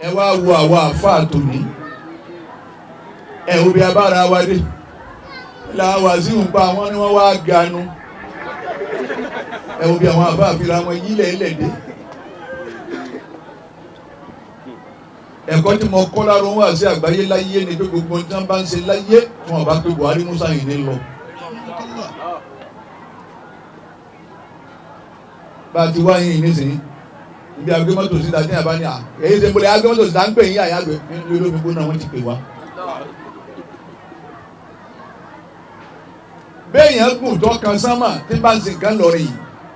ẹ wá wo àwọn àfáà tòní ẹ wo bí abára wa dé làwọn sí ń pa wọn ni wọ́n wá ganu ẹ wo bí àwọn àfáà fi ra wọn yílẹ̀ ilẹ̀ dé. ẹ̀kọ́ tí mo kọ́ lára wọn wá sí àgbáyé láyé ni pé gbogbo tí wọ́n bá ń ṣe láyé tí wọ́n bá pé Buhari Musa yìí ní lọ. bá a ti wá yín nísìnyí ibi agbémọ́tò síta ní àbá ní à èyí ṣe múlẹ̀ agbémọ́tò síta ń pè yín àyàgbé ní olómi gbóná wọ́n ti pè wá. béèyàn gùn tó kan sánmà tí bá ń sin kan lọ rìn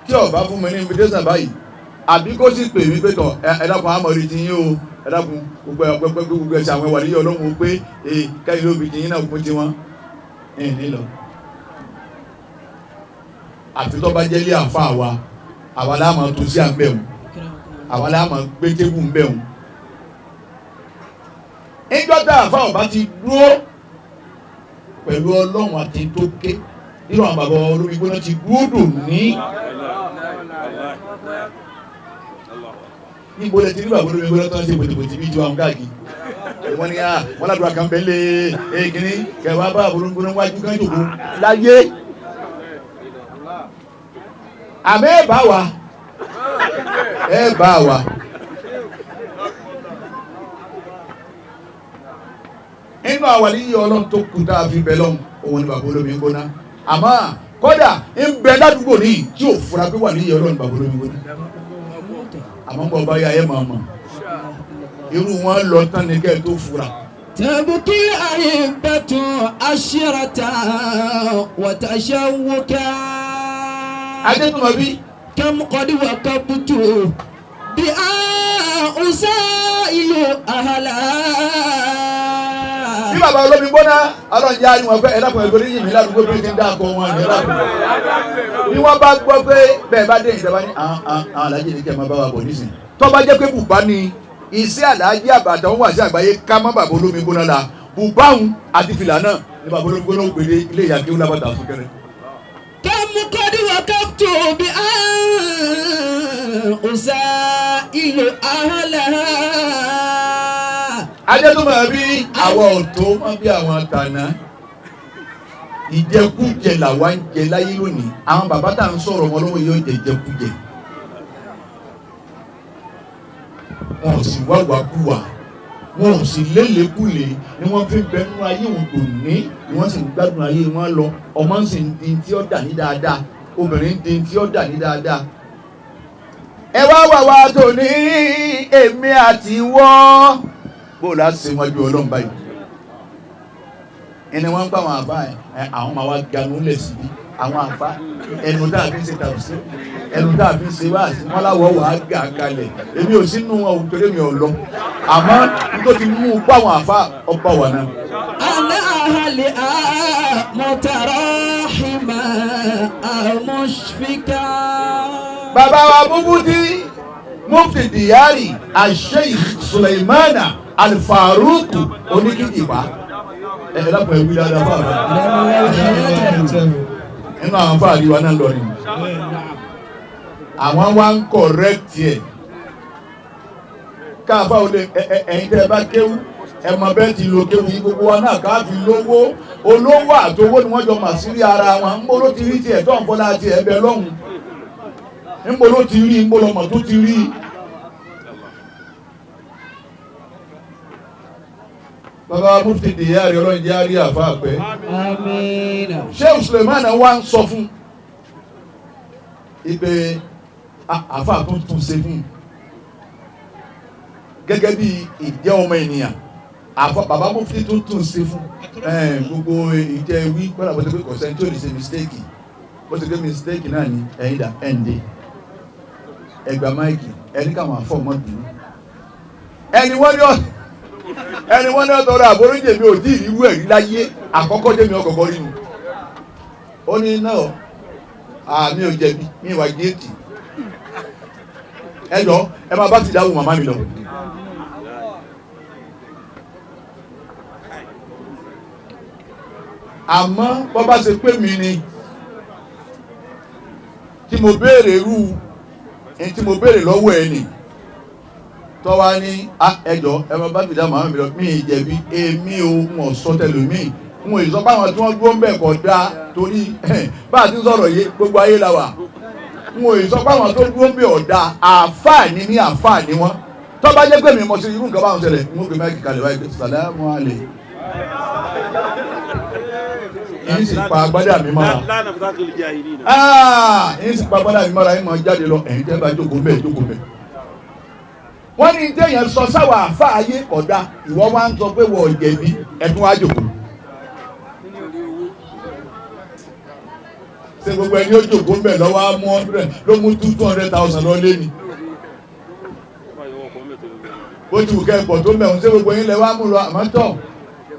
tí ọba fún mi ní invitation báyìí àbí kó sì pè mí pé tọ ẹ dákun àmọ̀rí ti yín o ẹ dákun gbogbo ẹ̀sẹ̀ àwọn ìwàlíyọ̀ ọlọ́run pé káyọ̀ lóbi ti yín náà kún tiwọn nílọ. àfi tó bá jẹ́ ilé àfa wa àwa la máa tó sí à ń bẹ̀ wọ́n àwa la máa gbé tébù ń bẹ̀ wọ́n. ìjọ tá àfa ọba ti dúró pẹ̀lú ọlọ́run àti tó ké nínú àwọn bàbá olórí gbóná ti dúró dùn ní. níbo lẹ ti rí bàbá olórí gbóná tó ń ṣe pètèpètè bí ju àwọn káàkiri wọ́n ní wọ́n ládùúgbò kan bẹ́ẹ̀ lé kínní kẹwàá bá olórí gbóná wájú kan jòkó láyé. àmọ́ ẹ bá wa nínú àwàlí yìí ọlọ́run tó kú tá a fi bẹ̀ lọ́hùn òun ni bàbá olómi gbóná àmọ́ kódà ń bẹ ládùúgbò níyì tí ò fura pé wà ní ìyá ọlọ́run bàbá olómi gbóná àmọ́ bọ́ bá yà ẹ́ máa mọ̀ irú wọn lọ tán ní kẹ́ ẹ tó fura. تبكي أحبة عشرة وتشوكا adétúmọ̀bí. كم قد وكبت بأسائل أهلا. bí bàbá olómi gbóná ọlọ́run jẹ́ àyùn ọ̀fẹ́ ẹ̀dá kan ẹ̀gbọ́n yìí mi ládùúgbò bí kí n dá àkọ́ wọn ní ẹ̀dá kan. bí wọ́n bá gbọ́ pé bẹ́ẹ̀ bá dé ìjọba ní àwọn alájí ní kí ẹ máa bá wa bọ̀ nísìn. tó bá jẹ́ pé bùbá ni iṣẹ́ alájí àbàtà wọn wà sí àgbáyé ká má bàbá olómi gbóná la bùbá òun àti fìlà náà ní bàbá olómi gbóná gbèdé ilé ìyá kí ó lábàtà fún kẹrẹ. كم قد وكبت بأسائل أهلها. adétúmọ̀bí àwọn ọ̀tọ̀ wọn bí àwọn tànà ìjẹkújẹ làwa ń jẹ láyé lónìí àwọn bàbá tá à ń sọ̀rọ̀ wọn lọ́wọ́ yóò jẹ jẹkújẹ wọn ò sì wáwàkúwà wọn ò sì lélẹ́kùlé ni wọ́n fi bẹnu ayé wọn kò ní ni wọ́n sì ń gbádùn ayé wọn lọ ọmọ sì ń di tí ó dà ní dáadáa obìnrin ń di tí ó dà ní dáadáa. ẹ wá wà wá tó ní èmi àti wọ́n bó la ṣe wájú ọlọ́run báyìí ẹni wọ́n ń pa àwọn àbá àwọn máa wá ganu lẹ̀ síbi àwọn àbá ẹnu tá a fi ń ṣe tàbí sí ẹnu tá a fi ń ṣe wá sí wọn láwọ̀ wà á gà kalẹ̀ èmi ò sínú ohun tó lé mi ò lọ àmọ́ nítorí ti mú pa àwọn àbá ọba wà náà. أنا أهلي متراحما مشفقا. bàbá wa Búbútí mufti Diyari Sheikh Suleimana Al-Faruq oníkìkìpá ẹ lápẹ̀ wí dáadáa fún àwọn nínú àwọn fáàrí wa náà lọ ni àwọn wa ń correct ẹ káfá olè ẹ̀yin tẹ́ ẹ bá kéwú ẹ mọ bẹ́ẹ̀ ti lo kéwú yìí gbogbo wa náà káfí lówó olówó àtowó ni wọ́n jọ mà sí rí ara wọn ń bolo ti rí tiẹ̀ tó ń fọlá tiẹ̀ bẹ lọ́hùn ń bolo ti rí ń bolo mọ̀ tó ti rí. bàbá mufti Diyari ọlọ́run jẹ́ àrí àfa àpẹ́. آمين. Sheikh Suleimana wa ń sọ fún ipe àfa tó tún ṣe fún gẹ́gẹ́ bí ìjẹ́ ọmọ ènìyàn àfa bàbá mufti tó tún ṣe fún gbogbo ìjẹ́ wí gbọ́dọ̀ bó ti pé kọ̀sẹ́ tí ò ní ṣe mistake bó ti pé mistake náà ni ẹ̀yin dà ẹ̀ǹdẹ̀ ẹgbà máìkì ẹni káwọn afọ ọmọ bìí ẹni wọ́n ní ọ̀tọ̀rọ̀ àforíjì mi ò tí ì ríru ẹ̀rí láyé àkọ́kọ́ jẹ́ mi ọkọ̀ọ̀kọ́ rí nu ó ní náà àmì ò jẹ̀bi mi ìwà géètì ẹ jọ ẹ máa bá ti dáhùn màmá mi lọ. àmọ́ bọ́ bá ṣe pé mi ni tí mo béèrè irú ẹni tí mo béèrè lọ́wọ́ ẹ nì tọ́wá ní ẹjọ́ ẹ máa bá fìdá màmá mi lọ mí ìjẹ̀bi èmi ò mọ̀ sọ́tẹ̀lómi mo ìsọ pé àwọn tí wọ́n gbó ń bẹ̀ kọ̀ dá torí bá a ti sọ̀rọ̀ yé gbogbo ayé la wà mo ìsọ pé àwọn tó gbó ń bẹ̀ ọ̀dà àfáàní ní àfáàní wọn tó bá jẹ́ pé mi mọ̀ sí irú nǹkan báwọn ṣẹlẹ̀ mo gbé máìkì kalẹ̀ wáyé sàlámù alẹ́ yìí sì pa agbádá mi mọ́ra yìí sì pa agbádá mi mọ́ra yìí mọ̀ jáde lọ ẹ̀yin tẹ́ bá jókòó bẹ́ẹ̀ jókòó bẹ́ẹ̀ wọ́n ní téèyàn sọ sáwà àfáàyè ọ̀dà ìwọ wá ń sọ pé wọ́n jẹ̀bi ẹ̀tún wá jókòó. ṣé gbogbo ẹni ó jókòó ń bẹ̀ lọ́wọ́ á mú 100 ló mú 200,000 lọ lé ni. bó ti wù kẹ́ ẹ̀pọ̀ tó mẹ́rin ṣé gbogbo yín lẹ wá mú lọ àmọ́ tọ̀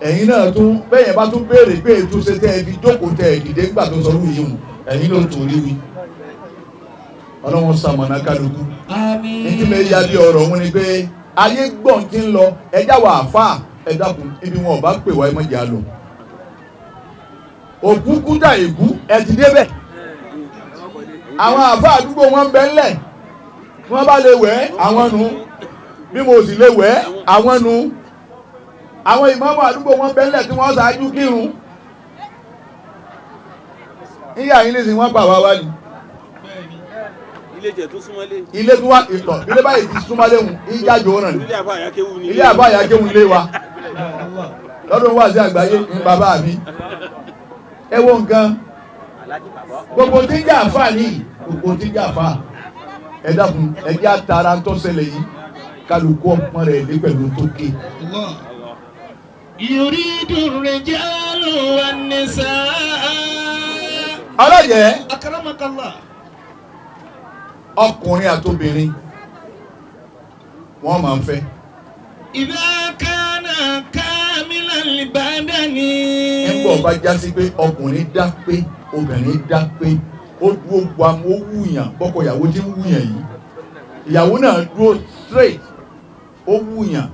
ẹ̀yin náà tún bẹ́ẹ̀ yẹn bá tún béèrè pé ètò ṣe tẹ́ ẹ fi jókòó tẹ́ ẹ dìde nígbà tó sọ lù yìí hùn ẹ̀yin ló tún rí wí. ọlọ́run sàmọ̀nà kálukú. àmín. ní tí mi yá bí ọ̀rọ̀ òun ni pé ayé gbọ̀n ti ń lọ ẹjá wà fà ẹ dákun ibi wọn ò bá pè wá ẹ mọ̀jà lọ. òkú kúta èkú ẹ ti débẹ̀. àwọn àfa àdúgbò wọn bẹ ńlẹ̀ wọn bá lè wẹ̀ àwọn nu bí mo sì lè wẹ̀ àwọn nu àwọn ìmáàmù àdúgbò wọn bẹ ńlẹ̀ tí wọ́n ṣáájú kírun. níyà yín nísìnyí wọ́n bà wá wá ni. ilé jẹ tó súnmọ́lé. ilé tó wá ìtọ̀ ilé báyìí ti súnmọ́lé hùn ìjájò náà ni. ilé àbá àyàkéwù ni. ilé àbá àyàkéwù ilé wa lọ́dún wá sí àgbáyé ní bàbá mi. ẹ wo nǹkan gbogbo tí ń jà àfà ní gbogbo tí ń jà àfà ẹ dákun ẹ jẹ́ àtàrà tó ṣẹlẹ̀ yìí kálukú ọpọ́n rẹ̀ lé pẹ̀lú tó ké. yuridu rijalu wan nisaa. ọlọ́yẹ̀ akramakallah. ọkùnrin àtobìnrin wọ́n máa ń fẹ́. idha kana kamilan libadani. nígbà ọba já sí pé ọkùnrin dá pé obìnrin dá pé ó dúró gbam ó wúyàn bọ́kọ ìyàwó tí ń wúyàn yìí ìyàwó náà dúró straight ó wúyàn.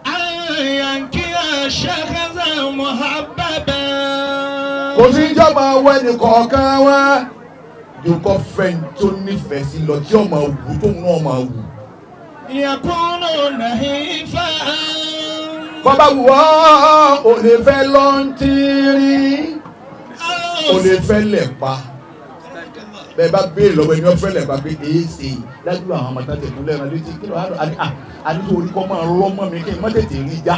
àyànkíyà ṣàkàzà muhabbaba. kò sí ìjọba àwọn ẹnì kọ̀ọ̀kan wá jòkó fẹ́ tó nífẹ̀ẹ́ sí lọ tí ọmọ wù tóun náà máa wù. yakunu nahifa. bọ́bá wù ọ́ ò lè fẹ́ lọ́ntìrì ò lè fẹ́ lẹ̀pa bẹ́ẹ̀ bá béèrè lọ́wọ́ ẹni wọ́n fẹ́ lẹ̀pa pé èyí ṣe dájú àwọn ọmọ tàbí ẹ̀kún lẹ́nu létí kí ló wà àdúgbò orí kọ́ máa rọ́ mọ́ mi kí n má tètè rí já.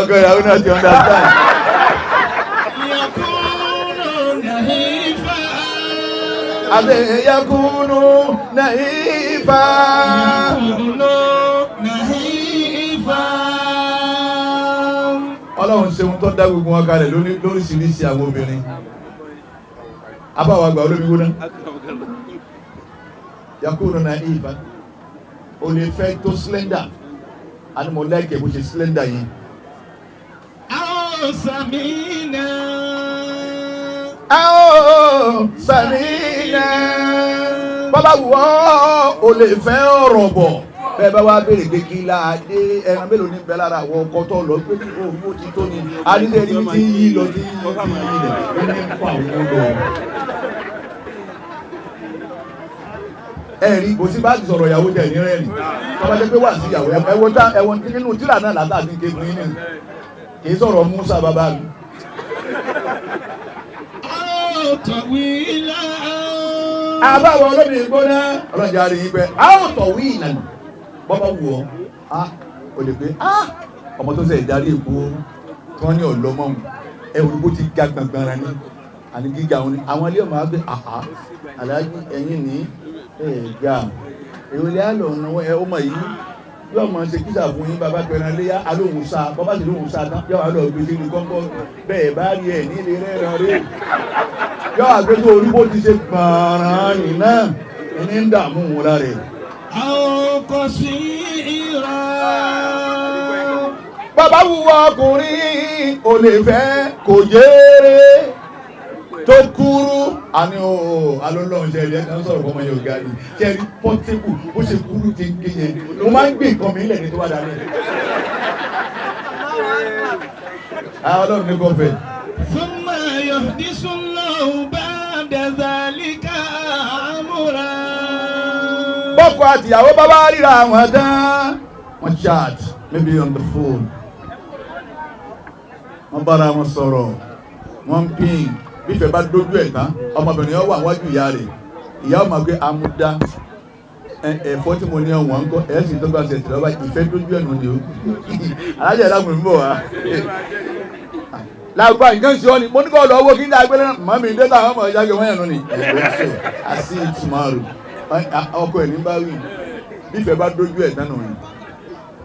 ọkọ ìyàwó náà ti understand. Abe yakunu nahifa. Ọlọ́run ṣe ohun tó dá gbogbo wọn kalẹ̀ lóríṣiríṣi àwọn obìnrin. Abáwa àgbà olómi gbóná. Yakunu nahifa. O lè fẹ́ tó slender. Àni mo lẹ́kẹ̀ẹ́ bó ṣe slender yìí. Àwọn sàmìnà. Sàmìnà. Bọ́lá wù ọ́ o lè fẹ́ ọ̀rọ̀ bọ̀. Bẹ́ẹ̀ bá wá béèrè pé kí láadé ẹran mélòó ní bẹ́ẹ̀ lára àwọn ọkọ tó lọ pé kí owó ti tó ni. Adídé ní ti yí lọ tí yí lẹ̀ ní pa òun lọ. Ẹ̀rí kò sí bá ti sọ̀rọ̀ ìyàwó jẹ́ ní rẹ́ẹ̀rì. Tọ́ba jẹ́ pé wà sí ìyàwó ẹ̀wọ̀n nínú tíra náà látà ní kékeré nínú. Kì í sọ̀rọ̀ Musa bàbá mi. Àbáwọ̀ olóbìnrin gbóná ọlọ́jà rí yín pẹ́ àwọn tọ̀wé ìlànà bọ́bá wù ọ́ o lè pé ọmọ tó sẹ̀ darí èkó tí wọ́n ní ọ̀lọ́mọ́ ẹ olùkó ti ga gbàngbàrà ní àní gíga wọn ni àwọn ilé ọmọ àgbẹ̀ aláàjì ẹ̀yìn ní ẹ̀ẹ́gà èwo lè àlọ́ ọ̀nà ọmọ yìí yóò mọ̀ ṣe kíṣà fún yín bàbá pẹ̀lú aléyá alóhùn sá bàbá sì lóhùn sá tán yóò wá lọ gbé sínú kọ́ńkọ́ bẹ́ẹ̀ bá rí ẹ̀ nílé rẹ́ran rẹ̀ yóò wá gbé tó orí bó ti ṣe gbọ̀nràn nì náà ní ń dààmú wọn lára ẹ̀. àwọn kò sí ìrà. bàbá wúwo ọkùnrin ò lè fẹ́ kò jèrè tó kúrú àní alólọ́run ṣe ẹ̀rí ẹ̀kan sọ̀rọ̀ fọmọ yóò ga ni kẹrí pọ́tébù ó ṣe kúrú ti ń gé yẹn mo máa ń gbé nǹkan mi lẹ̀ ní tó wá dání. ọlọ́run ní kò fẹ́. ثم يحدث الله بعد ذلك أمرا. tọkọ àtìyàwó bá bá ríra wọn tán wọ́n chat maybe on the phone wọ́n bára wọn sọ̀rọ̀ wọ́n pín bífẹ̀ bá dójú ẹ̀ tán ọmọbìnrin yẹn wà wájú ìyá rẹ̀ ìyá ọmọ pé amúdá ẹ̀fọ́ tí mo ní ọ̀wọ́n ń kọ́ ẹ̀ sì tó bá ṣe tìlọ́ bá ìfẹ́ dójú ẹ̀ nù ni o alájà ìdáhùn ń bọ̀ wá lágbá nǹkan ṣe ọ́ ni mo ní kọ́ lọ owó kí n dá gbé lẹ́nu mọ́mí dé táwọn ọmọ ìjà gbé wọ́n yẹn nù ni àti ìtumọ̀rù ọkọ ẹ̀ ní bá wí bífẹ̀ bá dójú ẹ̀ tán nù ni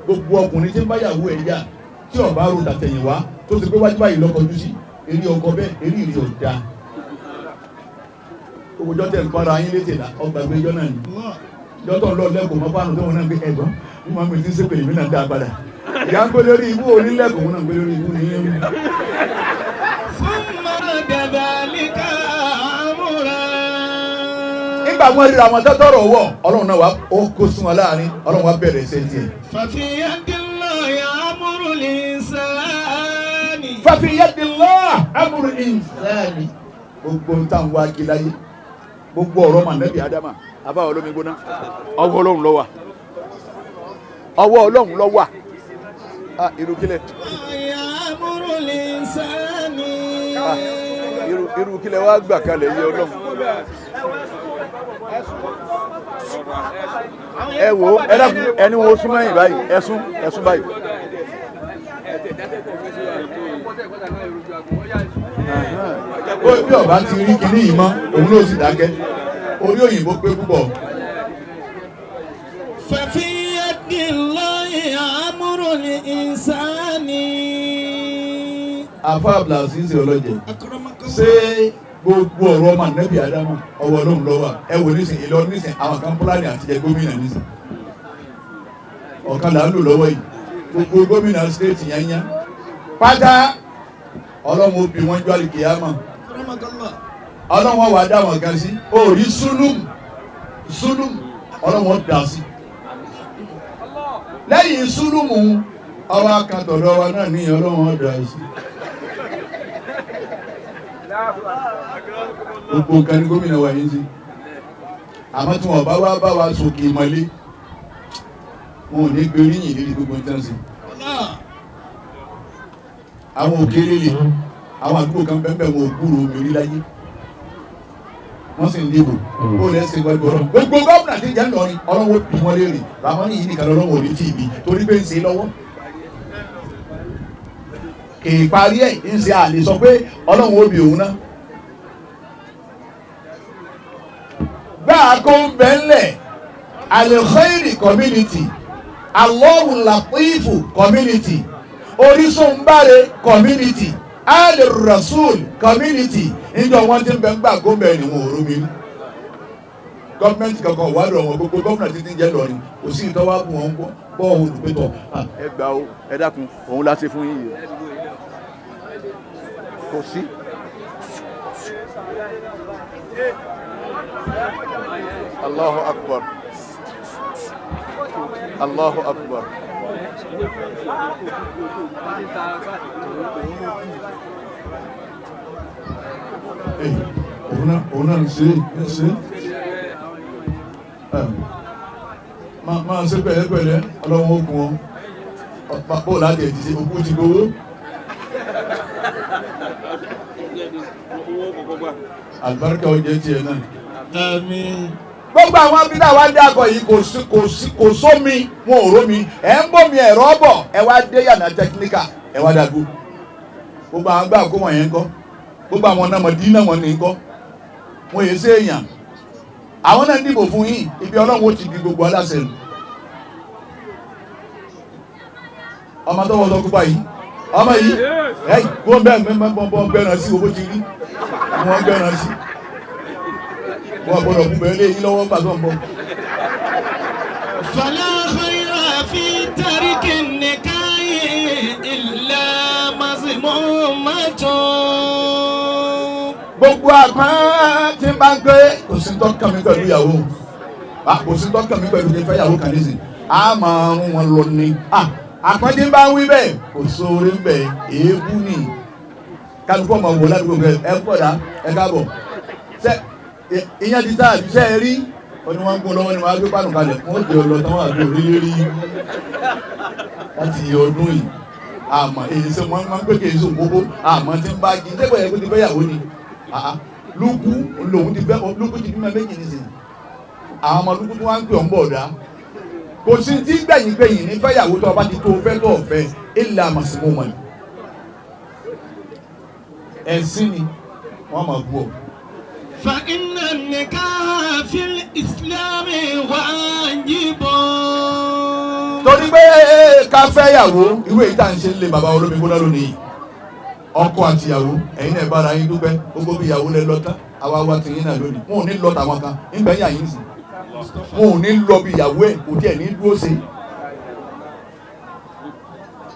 gbogbo ọkùnrin tí ń bá yàwó ẹ̀ yá tí ọba ro tàtẹ̀yìn wá tó ti pé wájú báyìí lọ́kọ̀ọ́jú sí eré ọkọ bẹ́ẹ̀ eré ìrì ọ̀dà gbogbo jọ́tẹ̀ ń para yín létè là ọgbà gbé jọ́ náà ni jọ́tọ̀ ń lọ lẹ́kọ̀ọ́ mọ́ fáànù tó wọn náà gbé ẹ̀gbọ́n bí wọ́n mi ti ń sépè mí náà dá padà ìyá ń gbé lórí ibú onílẹ̀kùn wọn náà gbé lórí ibú ní yẹn. nígbà wọn ríra wọn tọ́tọ́rọ̀ wọ̀ ọlọ́run náà wà ó kó sún wọn láàrin ọlọ́run wá bẹ̀rẹ̀ ṣe tiẹ̀. fàfihàdìlọ́ amúrú ìnsánì gbogbo ń tàn wá kí láyé gbogbo ọ̀rọ̀ mà nẹ́bí adama abáwọ̀ olómi gbóná ọwọ́ ọlọ́run ló wà ọwọ́ ọlọ́run ló wà irú kílẹ̀ irú kílẹ̀ wá gbà kalẹ̀ yẹ ọlọ́run ẹ wo ẹ dákun ẹni wo súnmọ́ ẹ̀yìn báyìí ẹ̀sùn báyìí. bí ọba ti rí kinní yìí mọ́ òun ló sì dákẹ́ orí òyìnbó pé púpọ̀. fàfihàdìlọ́ amúrò ní ìsáni. àfa abdulaziz ọlọ́jẹ̀ ṣé gbogbo ọ̀rọ̀ ọmọ nẹ́bí adamu ọwọ́ ọlọ́run lọ́wọ́ ẹ wò nísìnyí Ìlọrin nísìnyí àwọn kan púlánì àti jẹ gómìnà nísìnyí ọ̀kan là ń lò lọ́wọ́ yìí gbogbo gómìnà stéètì yányá pátá ọlọ́run ó bí wọ́n jọ́ àlìkìyámà ọlọ́run wà dá wọn gan sí orí súlùm ọlọ́run dá sí lẹ́yìn súlùmù ọwọ́ akantọ̀dọ̀ wa náà ní ọlọ́run dá sí gbogbo nǹkan ní gómìnà wa yín sí àmọ́ tí wọ́n bá wá bá wa sókè ìmọ̀lé wọn ò ní gbé oríyìn lérí gbogbo nǹkan sí àwọn òkèèrè lè àwọn àdúgbò kan bẹ́ẹ̀ wọn ò gbúrò omi orí láyé wọ́n sì ń dìbò ó lẹ́sìn gbogbo ọ̀rọ̀ gbogbo gómìnà tí ń jẹ́ ńlọrin ọlọ́wọ́ bí wọ́n léèrè làwọn ní yìí nìkan lọ́wọ́ òní tí ìbí torí pé ń ṣe lọ́wọ́ kì í parí ẹ̀ ń ṣe àlè sọ pé ọlọ́wọ́ bí òun náà gbáà kó ń bẹ́ ńlẹ̀ al-khairi community Allahu latifu community orísunbáre community al-rasul community níjọ wọn ti ń bẹ ń gbà gómìnà ni wọn ò rómi gọọmenti kankan wà lọ wọn gbogbo gómìnà títí jẹ lọ ni kò sí ìtọ́wá bù wọn bọ́ òun olùgbẹ́tọ̀ ẹ gbà ó ẹ dákun òun láti fún yín yìí kò sí. Allahu akbar Allahu akbar. Òun náà ń ṣe máa ṣe pẹ̀lẹ́pẹ̀lẹ́ ọlọ́wọ́ ogun ọ bó láti ẹ̀dì sí ogún ti gbówó àlùbáríkà oúnjẹ tí ẹ náà. Gbogbo àwọn abídá wa dé àgọ́ yìí kò sómi wọn ò rómi ẹ̀ ń bómi ẹ̀rọ bọ̀ ẹ wá dé yàrá tẹkíníkà ẹ wá dàgbò gbogbo àwọn gbà kó wọ̀nyẹn ń kọ́ gbogbo àwọn ọ̀nàmọ̀dí náà wọ́n ní ń kọ́ wọ́n yé sí èèyàn àwọn náà dìbò fún yín ibi ọlọ́run ó ti di gbogbo aláṣẹ nù ọmọ tó wọ́n sọ kúpa yìí ọmọ yìí ẹ̀ kó bẹ́ẹ̀ gbẹ́ràn sí owó ti rí wọ́n gbẹ́ràn sí wọ́n gbọ́dọ̀ fún bẹ̀rẹ̀ léyìn lọ́wọ́ gbàgbọ́n bọ́. fala khayra fi tariki nikahi illa mazmumatun. gbogbo àpá tí n bá ń gbé kò sí tọ́kàn mi pẹ̀lú ìyàwó kò sí tọ́kàn mi pẹ̀lú ìfẹ́ ìyàwó kan nísìn á máa ń wọn lọ ní. àpá tí n bá ń wí bẹ́ẹ̀ kò sóore bẹ́ẹ̀ èébú ni kálukú ọmọ wò ládùúgbò bẹ́ẹ̀ ẹ pọ̀ dá ẹ káàbọ̀ ìyẹn ti tá àbíṣẹ́ rí ó ní wọ́n ń gún lọ́wọ́ ni wọ́n á gbé pàánù kalẹ̀ wọ́n jẹ́ ọlọ́tàn wà bí orílẹ̀-èrí láti ọdún yìí àmọ́ èyí sọ wọ́n máa ń pè kéèso gbogbo àmọ́ tí ń bá jí tẹ́gbọ̀ yẹ kó ti fẹ́yàwó ni lúkú lòun ti fẹ́ lúkú ti bímọ méjì nísìnyí àwọn ọmọ lúkú tí wọ́n ń pè ọ́ ń bọ̀ ọ̀dá kò sí tí gbẹ̀yìn ní fẹ́yàwó tó ọba ti tó fẹ́ tó ọ̀fẹ́ ilà màsímù mọ̀ ní ẹ̀sìn ni wọ́n máa bú ọ. fa inna nikaha fil islami wajib. torí pé ká fẹ́yàwó irú èyí tá à ń ṣe ń lé bàbá olómi gbóná lónìí ọkọ àtìyàwó ẹ̀yin náà bára yín dúpẹ́ gbogbo bí ìyàwó lẹ lọ́tà àwa wa ti yín náà lónìí wọn ò ní lọ tàwọn kan nígbà yín àyín sí wọn ò ní lọ bí ìyàwó ẹ̀ kò tiẹ̀ ní dúró sí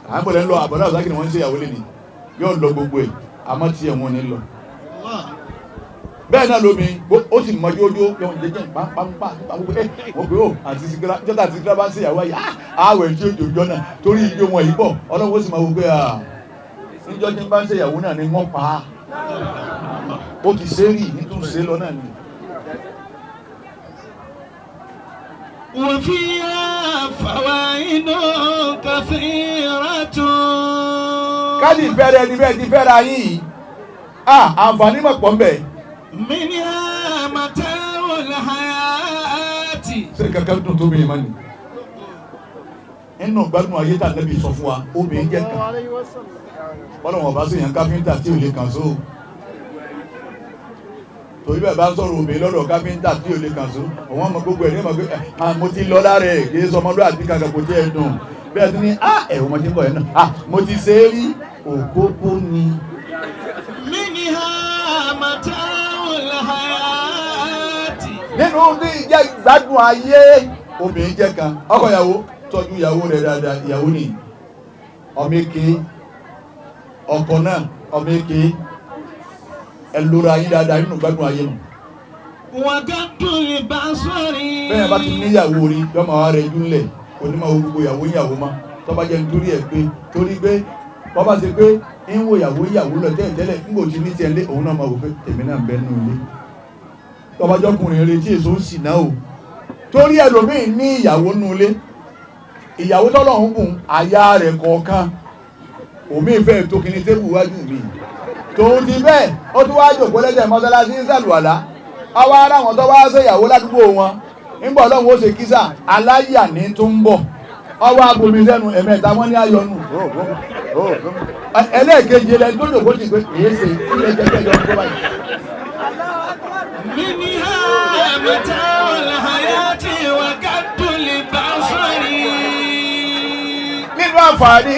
àwọn ìbọ̀lẹ̀ ń lọ àbọ̀dá ọ̀sákì ni wọ́n ń ṣe ìyàwó lé ní yóò lọ gbogbo ẹ̀ àmọ́ tiẹ̀ wọn ò ní lọ bẹ́ẹ̀ náà lómi ó sì mọ yóò yóò ń jẹjẹ pàápàá gbogbo ẹ̀ wọ́n pé ó àti sìgírà jọ́tà àti sìgírà bá ń ṣe ìyàwó ayé àwẹ̀ tí ó jòjọ́ náà torí ijó wọn yìí bọ̀ ọlọ́run ó sì máa wò pé níjọ́ tí ń bá ń ṣe ìyàwó náà ni wọ́n pa á ó ti ṣe rí nítorí ṣe lọ náà ni. وفيها فوائد كثيرة. káàdì ìfẹ́rẹ́ ẹni bẹ́ẹ̀ ti fẹ́ra yín àǹfààní mọ̀ pọ̀ ń bẹ̀. منها متاع الحياة. ṣé kankan dùn tó bẹ̀rẹ̀ mọ́ ni nínú gbádùn ayé tá Ànábì sọ fún wa obìnrin jẹ́ kan bọ́lọ̀wọ̀n bá sì yàn káfíńtà tí ò lè kàn só torí bẹ́ẹ̀ bá ń sọ̀rọ̀ obìnrin lọ́dọ̀ káfíńtà tí ò lè kàn só òun ọmọ gbogbo ẹ̀ ní ọmọ pé mo ti lọ lára ẹ̀ kì í sọ ọmọdé àti kankan kò jẹ́ ẹ̀dùn bẹ́ẹ̀ tí ní ẹ̀wọ̀n mo ti ń bọ̀ ẹ̀ náà mo ti ṣe é rí òkókó ni. منها متاع الحياة. nínú ní ìjẹ́ ìgbádùn ayé obìnrin jẹ́ kan ọkọ ìyàwó tọ́jú ìyàwó rẹ̀ dáadáa ìyàwó ni ọmọ èké ọkọ náà ọmọ èké ẹlòrò ayé dáadáa nínú gbádùn ayé nù. وغض البصر. bẹ́ẹ̀ bá ti níyàwó rí yọmọ wa rẹ̀ júlẹ̀ onímọ̀ gbogbo ìyàwó má tọ́ba jẹ́ nítorí ẹ̀ pé torí pé wọ́n bá ṣe pé ń wo ìyàwó lọ tẹ́lẹ̀ ń gbòòtí ní tiẹ̀ lé òun náà máa wò pé tèmi náà ń bẹ nínú ilé tọ́ba jọkùnrin retí èso ń sì náà o torí ẹlòmíì ní ìyàwó nínú ilé ìyàwó tọ́lọ́hún bùn àyà rẹ̀ kọ̀ọ̀kan òmí ìfẹ́ tó kìíní tébù wájú mi tòun ti bẹ́ẹ̀ ó tún wá jòkó lẹ́sẹ̀ mọ́sálásí ń sàlùwàlá ọwọ́ ara wọn tó wá ṣe ìyàwó ládùúgbò wọn nígbà ọlọ́run ó ṣe kísà aláyà ní tó ń bọ̀ ọwọ́ abomi sẹ́nu ẹ̀mẹ́ta wọ́n ní ayọ̀nù ẹlẹ́ẹ̀kejì ẹlẹ́ni tó jòkó ti pé èyí ṣe ilé jẹ́jẹ́ yọ tó báyìí. منها متاع الحياة وغض البصر. nínú àǹfààní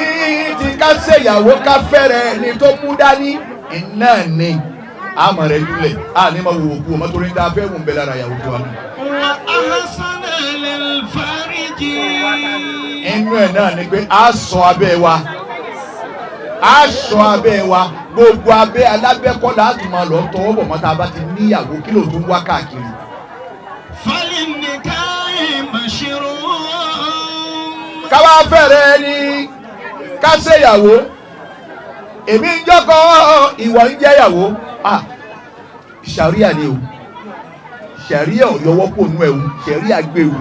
tí ká ṣèyàwó ká fẹ́rẹ̀ ni tó mú dání iná ni àmọ̀ rẹ̀ jùlẹ̀ ní ma wò kú ọmọ tó ní dáa fẹ́ wù ń bẹ lára ìyàwó tó wà ní. وأحسن للفرج. inú ẹ̀ náà ni pé a sọ abẹ́ wa gbogbo abẹ́ alábẹ́kọ́ láti máa lọ tọwọ́ bọ̀ mọ́ta bá ti níyàwó kí ló tún wá káàkiri. فللنكاح مشروع. káwá fẹ́rẹ̀ ni ká ṣèyàwó èmi ń jọ́kọ́ ìwọ ń jẹ́yàwó ṣàríà ni o ṣàríà ò yọwọ́ pò nú ẹ̀wù ṣàríà gbèrú.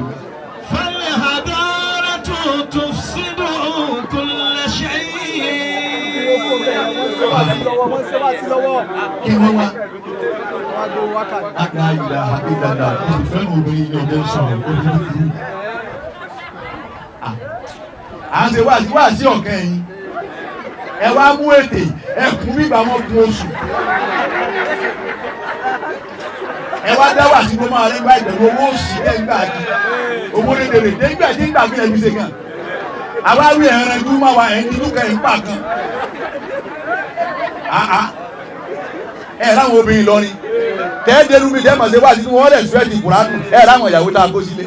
فالهدارة تفسد كل شيء. kí wọ́n wá. àgbà ìdàdà ìfẹ́ràn obìnrin ní ọjọ́ sọ̀rọ̀ ojú. à ń ṣe wáàsí ọ̀kẹ́ yìí ẹ wá mú ètè ẹkùn bíbá wọn kún oṣù ẹ wá dá wà sí kó máa rí báyìí pẹ̀lú owó òsì nígbà tí owó lédèrè nígbà tí nígbà tí ẹbí ṣe kàn àwa wí ẹ̀rẹ̀ tó máa wà ẹ̀yìn tó kẹ́ ń pa kan ẹ̀ láwọn obìnrin lọ ni tẹ́ẹ̀dẹ́rú mi tẹ́ẹ̀mọ̀ ṣe wá sí wọn rẹ̀ sùẹ́ ti kùránù ẹ̀ láwọn ìyàwó tá a kó sílé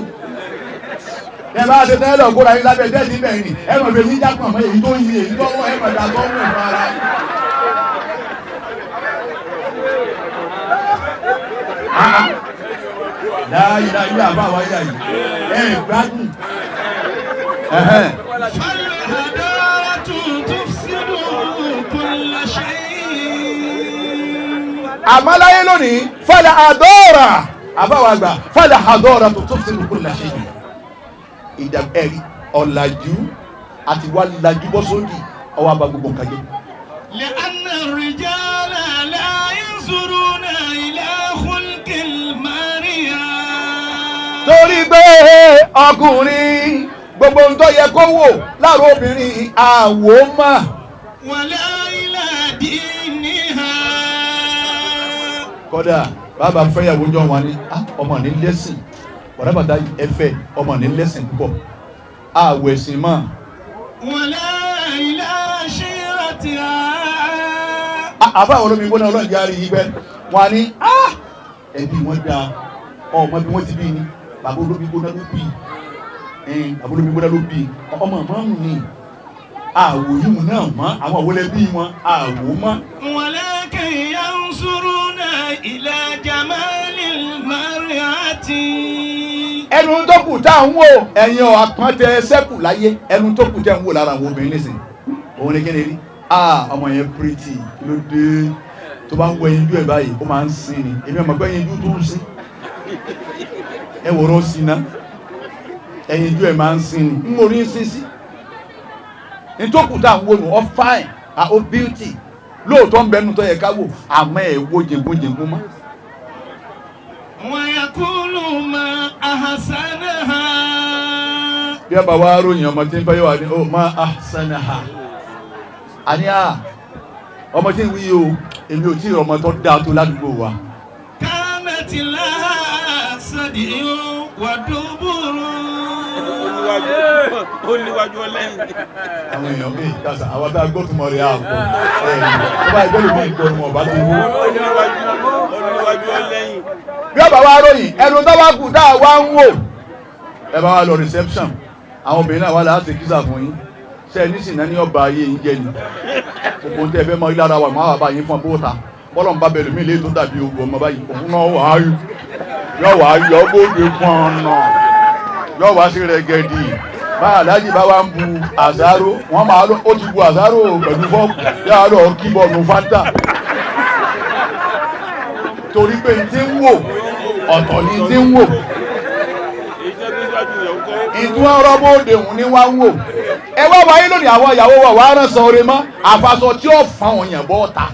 ẹ bá ṣe tẹ́lẹ̀ ọ̀gbọ́ra yín lábẹ́ tẹ́ẹ̀dì bẹ̀rẹ̀ ni ẹ mọ̀ fẹ́ ní jápọ̀ mọ́ èyí tó yí èyí tó wọ́n ẹ mọ̀ dà tó ń wọ̀ fún ara yín. láyé láyé àbá wa yà yìí ẹ gbádùn. فالهدارة تفسد كل شيء. àmọ́ láyé lónìí fẹ́lẹ̀ àdọ́ọ̀rà àbáwá àgbà fàlà àdọ́ra tó fi kú làṣẹ yìí ìdá ẹ̀rí ọ̀làjú àti wà làjú bọ́ sódì ọwọ́ àbá gbogbo nǹkan jẹ́. لأن الرجال لا ينظرون إلى خلق المريم. torí pé ọkùnrin gbogbo ń tó yẹ kó wò láàrú obìnrin àwò mà. ولا إلى دينها. kódà bàbá fẹ́yàwó jọ wọn ni ọmọ ní lẹ́sìn bàbá ẹ̀fẹ̀ ọmọ ní lẹ́sìn púpọ̀ àwọ̀ ẹ̀sìn mọ́. ولا إلى شيرتها. àbá àwọn olómi gbóná ọlọ́run járe yìí pẹ́ wọn ni ẹbí wọn da ọmọ bí wọ́n ti bí ni bàbá olómi gbóná ló bí bàbá olómi gbóná ló bí ọmọ mọ́mù ni àwò yìí náà mọ́ àwọn òwúlẹ̀ bí wọn àwò mọ́. ولكن ينظرون إلى جمال المرأة. ẹnu tó kù tá à ń wò ẹ̀yin ọ̀ àpọ́ntẹ sẹ́kù láyé ẹnu tó kù tẹ́ ń wò lára àwọn obìnrin nísìn òun ni kí ni rí ọmọ yẹn pírítì ló dé tó bá ń wọ ẹyin jú ẹ báyìí ó máa ń sin ni èmi ọmọ pé ẹyin jú tó ń sin ẹ wòrán sí ná ẹyin jú ẹ máa ń sin ni ń mo rí ń sin sí nítòkù tá à ń wò nù ọ fáìn ó bíútì lóòótọ́ ń bẹnu tó yẹ ká wò àmọ́ ẹ̀ wo jẹ̀gbọ́n mọ́. ويقول ما أحسنها. bí a bá wá ròyìn ọmọ tí ń fẹ́ yóò wá ní ó máa ahsanaha àní ọmọ tí ń wí o èmi ò tí ì ọmọ tó dáa tó ládùúgbò wa. كانت لها صدع ودبر. ó níwájú ọlẹ́yìn. àwọn èèyàn bíi kásá àwọn tá a gbọ́ tó mọ̀ rí àpò tó bá ìgbẹ́ lómi ìgbọ́ ọmọ ọba tó wú. ó níwájú ọlẹ́yìn. bí a bá wá ròyìn ẹnu tó bá kù tá a wá ń wò ẹ bá wá lọ reception àwọn obìnrin náà wà láti kísà fún yín ṣe ní sì náà ní ọba ayé yín jẹ ni gbogbo tẹ fẹ́ mọ lára wà máa wà bá yín fún bóta bọ́lọ̀ ń bá bẹ̀rù mí lé tó dàbí ogun ọmọ báyìí òun náà wà á yọ wà á yọ bóde fún ọ̀nà yọ wá sí rẹ̀gẹ̀dì bá aláàjì bá wá ń bu àsáró wọ́n máa lọ ó ti bu àsáró pẹ̀lú fọ́ọ̀kù yára lọ kíbọ̀nù fanta torí pé n ti ń wò ọ̀tọ̀ ni ti ń wò ìtú ọ̀rọ̀ bóde òun ni wá ń wò ẹ wá wáyé lónìí àwọn ìyàwó wa wà á rán san oore mọ́ àfàsọ tí ó fa àwọn èèyàn bọ́ ta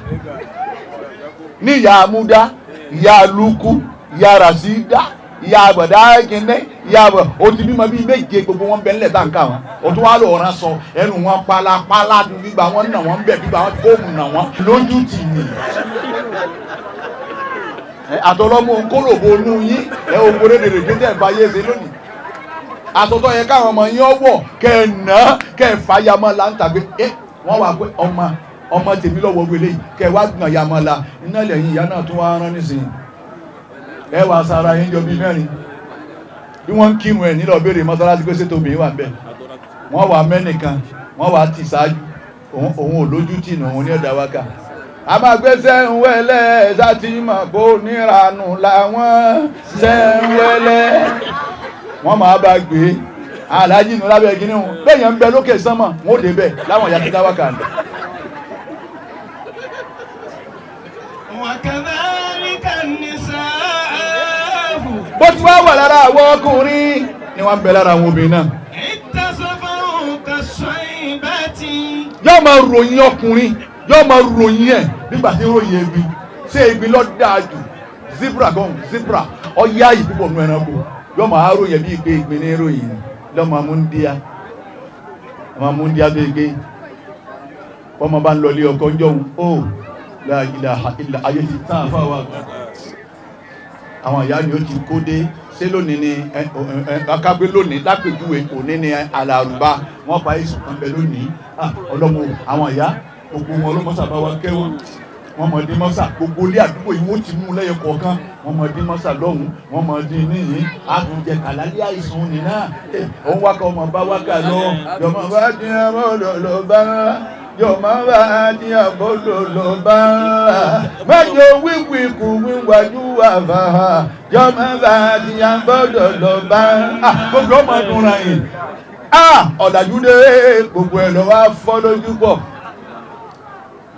ní ìyá amúdá ìyá lukú ìyá rasida ìyá àgbàdá kìnní ìyá àgbà ó ti bímọ bíi méje gbogbo wọn bẹ ńlẹ̀ tá n ká wọn ó tún wá lọ rán sọ ẹnu wọn pálapàla gbígbà wọn nà wọn bẹ gbígbà wọn fóòmù nà wọn lójú tì ní àtọlọmọ nkólòbó nù yín ẹ ògbóró dèrè gbẹdẹ ìbáyé ṣe lónìí àtọ̀tọ̀ yẹ káwọn ọmọ yín ọwọ́ kẹ́ẹ̀nà kẹ́ẹ̀fà yamọ́ la ń tàgbé wọ́n wà pé ọmọ tèmi lọ́wọ́ wẹlé yìí kẹ́ẹ̀wá gbọ̀n yamọ́ la iná lẹ́yìn ìyá náà tún wá rán nísìnyí ẹ wà sára yín jọ bíi mẹ́rin bí wọ́n ń kírun ẹ̀ nílò béèrè mọ́sálásí pé ṣètò mi wà bẹ́ẹ̀ wọ́n wà mẹ́nìkan wọ́n wà tì sáájú òun ò lójú tì nù òun ní ọ̀dà wákà àmàgbẹ́sẹ̀ ń wẹ́lẹ́ sátìmọ̀ kó níranù làwọn ṣẹ́ ń wẹ́lẹ́ wọ́n máa bá gbé aláàjì inú lábẹ́ gíní wọn bẹ́yàn ń bẹ lókè sánmà wọ́n ó dé bẹ̀ láwọn ìyá títà wákà ní. bó ti wá wà lára àwọn ọkùnrin ni wọ́n ń bẹ lára àwọn obìnrin náà. yóò máa ròyìn ọkùnrin yóò máa ròyìn ẹ̀ nígbà tí ròyìn ebi ṣé ebi ló dáa jù zebra ọ̀yá yìí púpọ̀ nù ẹranko yọ máa ròyìn bí ìgbé ìgbé ní ròyìn lọ́mọ amúndíá tó gbé ọmọ bá ń lọ lé ọkọ̀ ń jọun ó la ilaha illa ayé ti tán àfáwà àwọn ìyá ni ó ti kó dé ṣé lónìí ni akágbé lónìí lápèjúwe òní ni alárùbá wọ́n pa èsù kan bẹ lónìí ọlọ́mọ àwọn ìyá gbogbo wọn ọlọ́mọsàbá wa kẹwọn wọ́n mọ̀ dín mọ́sà gbogbo ilé àdúgbò yìí wọ́n ti mú lẹ́yọ kọ̀ọ̀kan wọ́n mọ̀ dín mọ́sà lọ́hùn wọ́n mọ̀ dín níyìn àtúnjẹ kàlálí àìsàn òní náà òun wákà ọmọ bá wákà lọ yọmọ bá dín abọ́dọ̀ lọ bá yọmọ bá dín abọ́dọ̀ lọ bá mẹ́jọ wíwí kù wíwájú àbá yọmọ bá dín abọ́dọ̀ lọ bá gbogbo ọmọ dùnra yìí ọ̀làjú dé gbogbo ẹ̀ lọ́wọ́ afọ́ lójú pọ̀.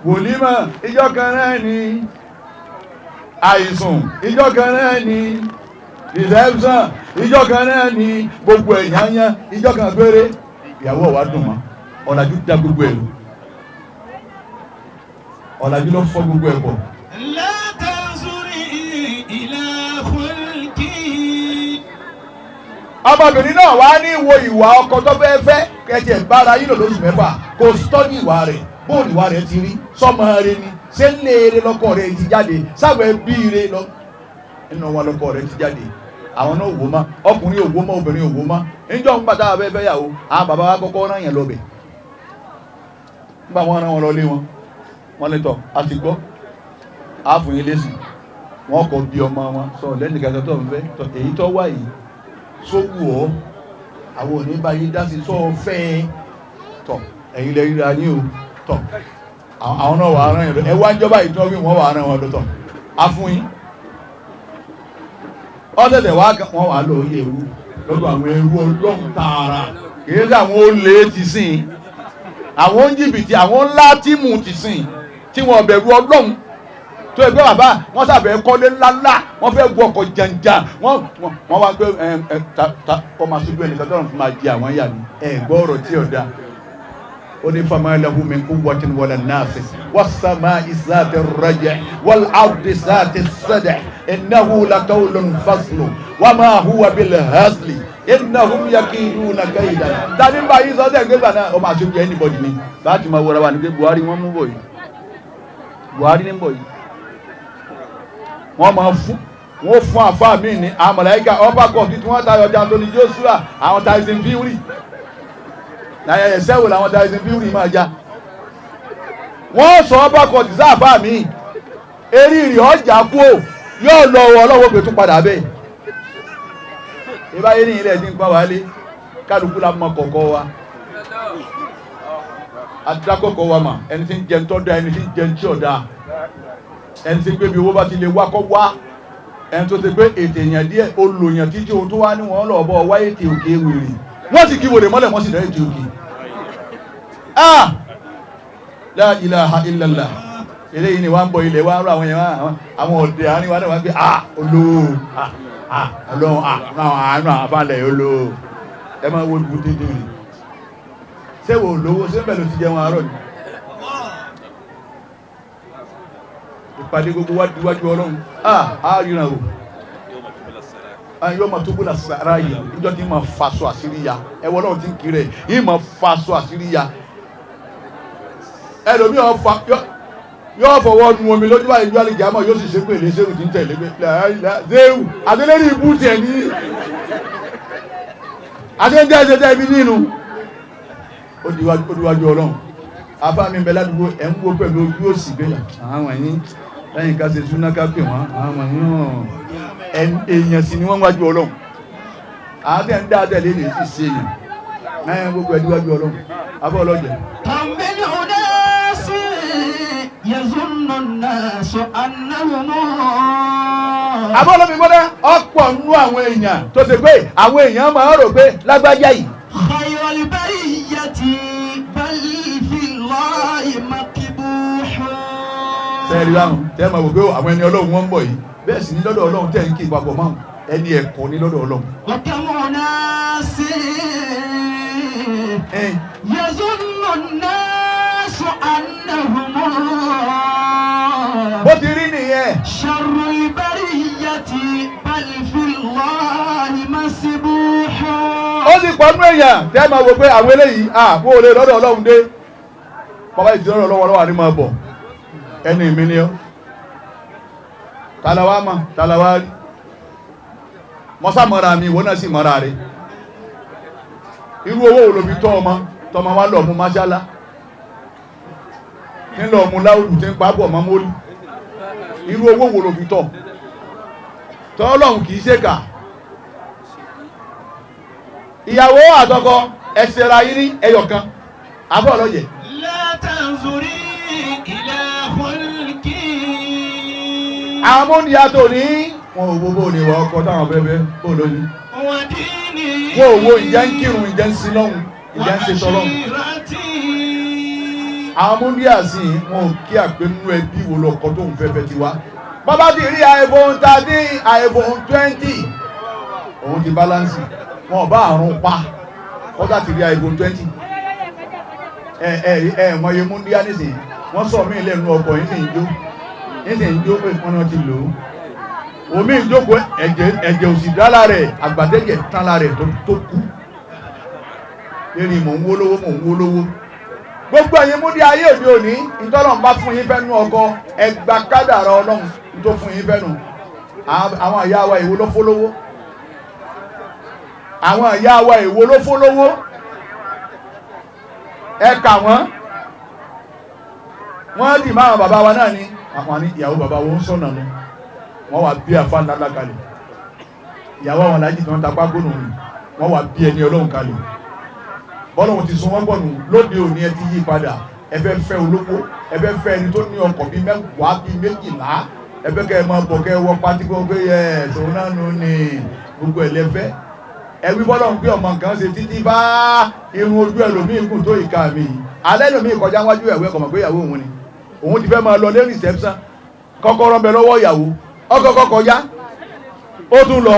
Wòlímọ̀ ìjọ kan náà ni àìsùn ìjọ kan náà ni reception ìjọ kan náà ni gbogbo ẹ̀yányán ìjọ kan péré ìyàwó wa dùn mọ́ ọ̀làjú dá gbogbo ẹ̀ lọ ọ̀làjú ló fọ́ gbogbo ẹ̀ pọ̀. لا تنظري إلى خلقي. ọmọbìnrin náà wá ní wo ìwà ọkọ tó fẹ́ fẹ́ kẹ̀tì ẹ̀ bára yín lò lóṣù mẹ́fà kò sítọ́jú ìwà rẹ̀ bóòlù ìwà rẹ̀ ti rí sọ́mọ rẹ̀ ni ṣé ń lé eré lọ́kọ rẹ̀ ti jáde sáwọ̀ ẹbí rẹ̀ lọ nínú wọn lọ́kọ rẹ̀ ti jáde àwọn náà wò má ọkùnrin òwò má obìnrin òwò má níjọ́ ń gbàtà abẹ́fẹ́ yàwó àwọn bàbá wa kọ́kọ́ rán yẹn lọ́bẹ̀ nígbà wọn rán wọn lọ lé wọn lè tọ̀ àti gbọ́ àfún yín lẹ́sìn wọn kọ bí ọmọ wọn sọ lẹ́nu kẹta tó ń fẹ́ tọ èyí tó wà yìí sówù ọ́ àwọn òní bá yín dá sí sọ́ọ́ fẹ́ tọ ẹ̀yin lè ríra yín o tọ àwọn náà wà á rán yín lọ ẹ wá ń jọba ìtọ́ wí wọ́n wà á rán wọn lọ́tọ̀ àfún yín ọ̀tẹ̀tẹ̀ wá wọn wà lọ yẹ ewu lọ́dọ̀ àwọn ẹrú ọlọ́run tààrà kìí ṣe àwọn olè ti sìn àwọn jìbìtì àwọn ńlá tíìmù ti sìn tí wọn bẹ̀rù ọlọ́run tó ẹgbẹ́ bàbá wọn sàbẹ̀ kọ́lé ńláńlá wọn fẹ́ gun ọkọ̀ jàǹjà wọn wá gbé kọ́ máa ṣubú ẹnìkan tọ́run fún máa jẹ àwọn yà ní gbọ́ ọ̀rọ̀ tí ọ̀dà ó ní fama lahu min quwwatin wala nasir was-sama'i zati ar-raj' wal-ardi zati as-sad' innahu laqawlun fasl wa ma huwa bil-hazli innahum yakiduna kaydan. tani bá yín sọ́dẹ̀ gbégbà náà ó máa ṣojú anybody ni láti máa wọra wa ní pé Buhari wọ́n mú bọ̀ yìí Buhari ní bọ̀ yìí wọ́n máa fún àfáà míì ní àmàlàíkà upper court tí wọ́n tayọ ọjà Anthony Joshua àwọn Tyson Fury ẹsẹ̀ wò làwọn Tyson Fury máa já wọ́n sọ upper court sí àfáà míì eré ìrì ọjà kú ò yóò lọ ọlọ́wọ́ pé tún padà bẹ́ẹ̀ ìbáyé ní ilẹ̀ tí ń pa wálé kálukú la mọ kọ̀ọ̀kọ̀ wa adákọ̀ọ̀kọ̀ wa mà ẹni tí ń jẹun tọ́ da ẹni tí ń jẹun tí ò da ẹni tí gbé bí owó bá ti lè wá kọ́ wá ẹni tó ti gbé ètè èèyàn díẹ̀ olùyàn títí ohun tó wá ní wọn lọ bọ́ wá ètè òkè wèrè wọ́n sì kí wèrè mọ́lẹ̀ wọ́n sì dá ètè òkè la ilaha illallah eléyìí ni wá ń bọ ilẹ̀ wá ń rọ àwọn èèyàn àwọn ọ̀dẹ̀ àárín wa náà wá gbé olóò ọlọ́run àánú àfàlẹ̀ olóò ẹ máa wo ìbú dídì rẹ̀ ṣé wò lówó ṣé bẹ́ẹ̀ ló ti jẹun àárọ̀ ni ìpàdé gbogbo wájú ọlọ́run ríran o yóò máa tó bó lásàrá yìí ìjọ tí máa faṣọ àṣírí ya ẹwọ ọlọ́run ti ń kiri ẹ̀ yìí máa faṣọ àṣírí ya ẹlòmíì yóò fọwọ́ nu omi lójú báyìí ju àlejò àmọ́ yóò sì ṣe pé èlé ṣéwù ti ń tẹ̀lé pé ṣéwù àtẹlẹ́rì ibú tiẹ̀ ní àtẹlẹ́jẹ́ ẹ̀ṣẹ̀ ibi nínú ó diwájú ọlọ́run afá mi bẹ ládùúgbò ẹ̀ ń wo pẹ̀lú ojú òsì bẹ́ẹ̀ àwọn ẹ̀yìn lẹ́yìn ká ṣe súná ká pè wọ́n àwọn ẹ̀yìn èèyàn sì ni wọ́n wájú ọlọ́run àwọn tẹ̀ ń dá àtẹ̀lé lè fi ṣe èèyàn náà gbogbo ẹ̀ diwájú ọlọ́run afọ́ ọlọ́jẹ̀. abọ́lọ́mi gbọ́dọ̀ ọ̀pọ̀ nú àwọn èèyàn tó ṣe pé àwọn èèyàn máa ń rò pé lágbájá yìí. khayrul bariyyati bal fillahi makbuhun. sẹ́ẹ̀rì láwọn tẹ́ máa wò pé àwọn ẹni ọlọ́run wọ́n ń bọ̀ yìí bẹ́ẹ̀ sì ní lọ́dọ̀ ọlọ́run tẹ́ ń kí papọ̀ mọ́ ẹni ẹ̀kọ́ ní lọ́dọ̀ ọlọ́run. wakamu nasi yazunnu nasu annahum bó ti rí nìyẹn. sharrul bariyyati bal fillahi masbuhun. ó sì pọ̀ nú èèyàn tẹ́ máa wò pé àwọn eléyìí kó o lè lọ́dọ̀ ọlọ́run dé bàbá ìdí lọ́dọ̀ ọlọ́wọ́ ní máa bọ̀ ẹni mi ni ọ́ tàlàwà mọ̀ tàlàwà rí mọ́sá mọ́ra mi ìwọ náà sì mọ́ra rẹ̀ irú owó olóbi tọ́ ọmọ tọmọ wá lọ mú máṣálá nílò ọmọ láwùjù tí ń pàbọ̀ ọmọ mórí irú owó olóbi tọ́ tọ́lọ́hun kìí ṣèkà ìyàwó àtọkọ ẹsẹ̀ra yìí ní ẹyọkan abọ́ ọlọ́jẹ̀. la tanzuri ila khulqi. àwọn amóhùnyá tó ní wọn ò wo bó ní ìwà ọkọ táwọn bẹ́ẹ̀ bó lóní. wa dini. wọn ò wo ìjẹ́ ń kírun ìjẹ́ ń sin lọ́hùn ìjẹ́ ń ṣe tọ́lọ́hùn. àwọn amóhùnyá sì wọn ò kí àpénú ẹbí wo lọkọ tó ń fẹ́fẹ́ ti wá. bàbá ti rí iPhone 13 iPhone 20 òun ti balance wọn bá àrùn pa kọ́tà ti rí iPhone 20 mọye múndíá nísìnyí wọ́n sọ mí lẹ́nu ọkọ̀ yìí sì ń jó pé wọ́n ti lò ó omi ìjókòó ẹ̀jẹ̀ òsì dálá rẹ̀ àgbàdẹ́jẹ̀ tán la rẹ̀ tó kú lẹ́ni mò ń wó lówó gbogbo ẹ̀yin múndí ayé òde òní ìtọ́lọ́run bá fún yín fẹ́nu ọkọ ẹgbà kádàrá ọlọ́run tó fún yín fẹ́nu àwọn ìyá wa èwo ló fólówó àwọn ìyá wa èwo ló fólówó ẹ kà wọ́n dì máa bàbá wa náà ní àwọn ní ìyàwó bàbá wọn sọ̀nà lọ wọ́n wà bí àfa ńlá kalẹ̀ ìyàwó àwọn alájì tó ń tapá gbónú wọ́n wà bí ẹni ọlọ́run kalẹ̀ bọ́lọ́run ti sun wọ́n pọ̀nù lóde òní ẹ ti yí padà ẹ fẹ́ fẹ́ olówó ẹ fẹ́ fẹ́ ẹni tó ní ọkọ̀ bíi mẹ́wàá bíi méjìlá ẹ fẹ́ kẹ́ ẹ máa bọ̀ kẹ́ ẹ wọ pátí kó gbé yẹ ẹ̀sùn náà nù ní gbogbo ẹ̀ lẹ́fẹ́ ẹ wí bọ́lọ́run pé ọmọ nǹkan ṣe títí bá irun ojú ẹlòmíì kù tó ìka mi alẹ́ lòmíì kọjá wájú ẹ̀wẹ́ kọ̀mọ̀ pé ìyàwó òun ni òun ti fẹ́ máa lọ lé reception kọ́kọ́rọ́ bẹ lọ́wọ́ ìyàwó ọkọ̀ kọjá ó tún lọ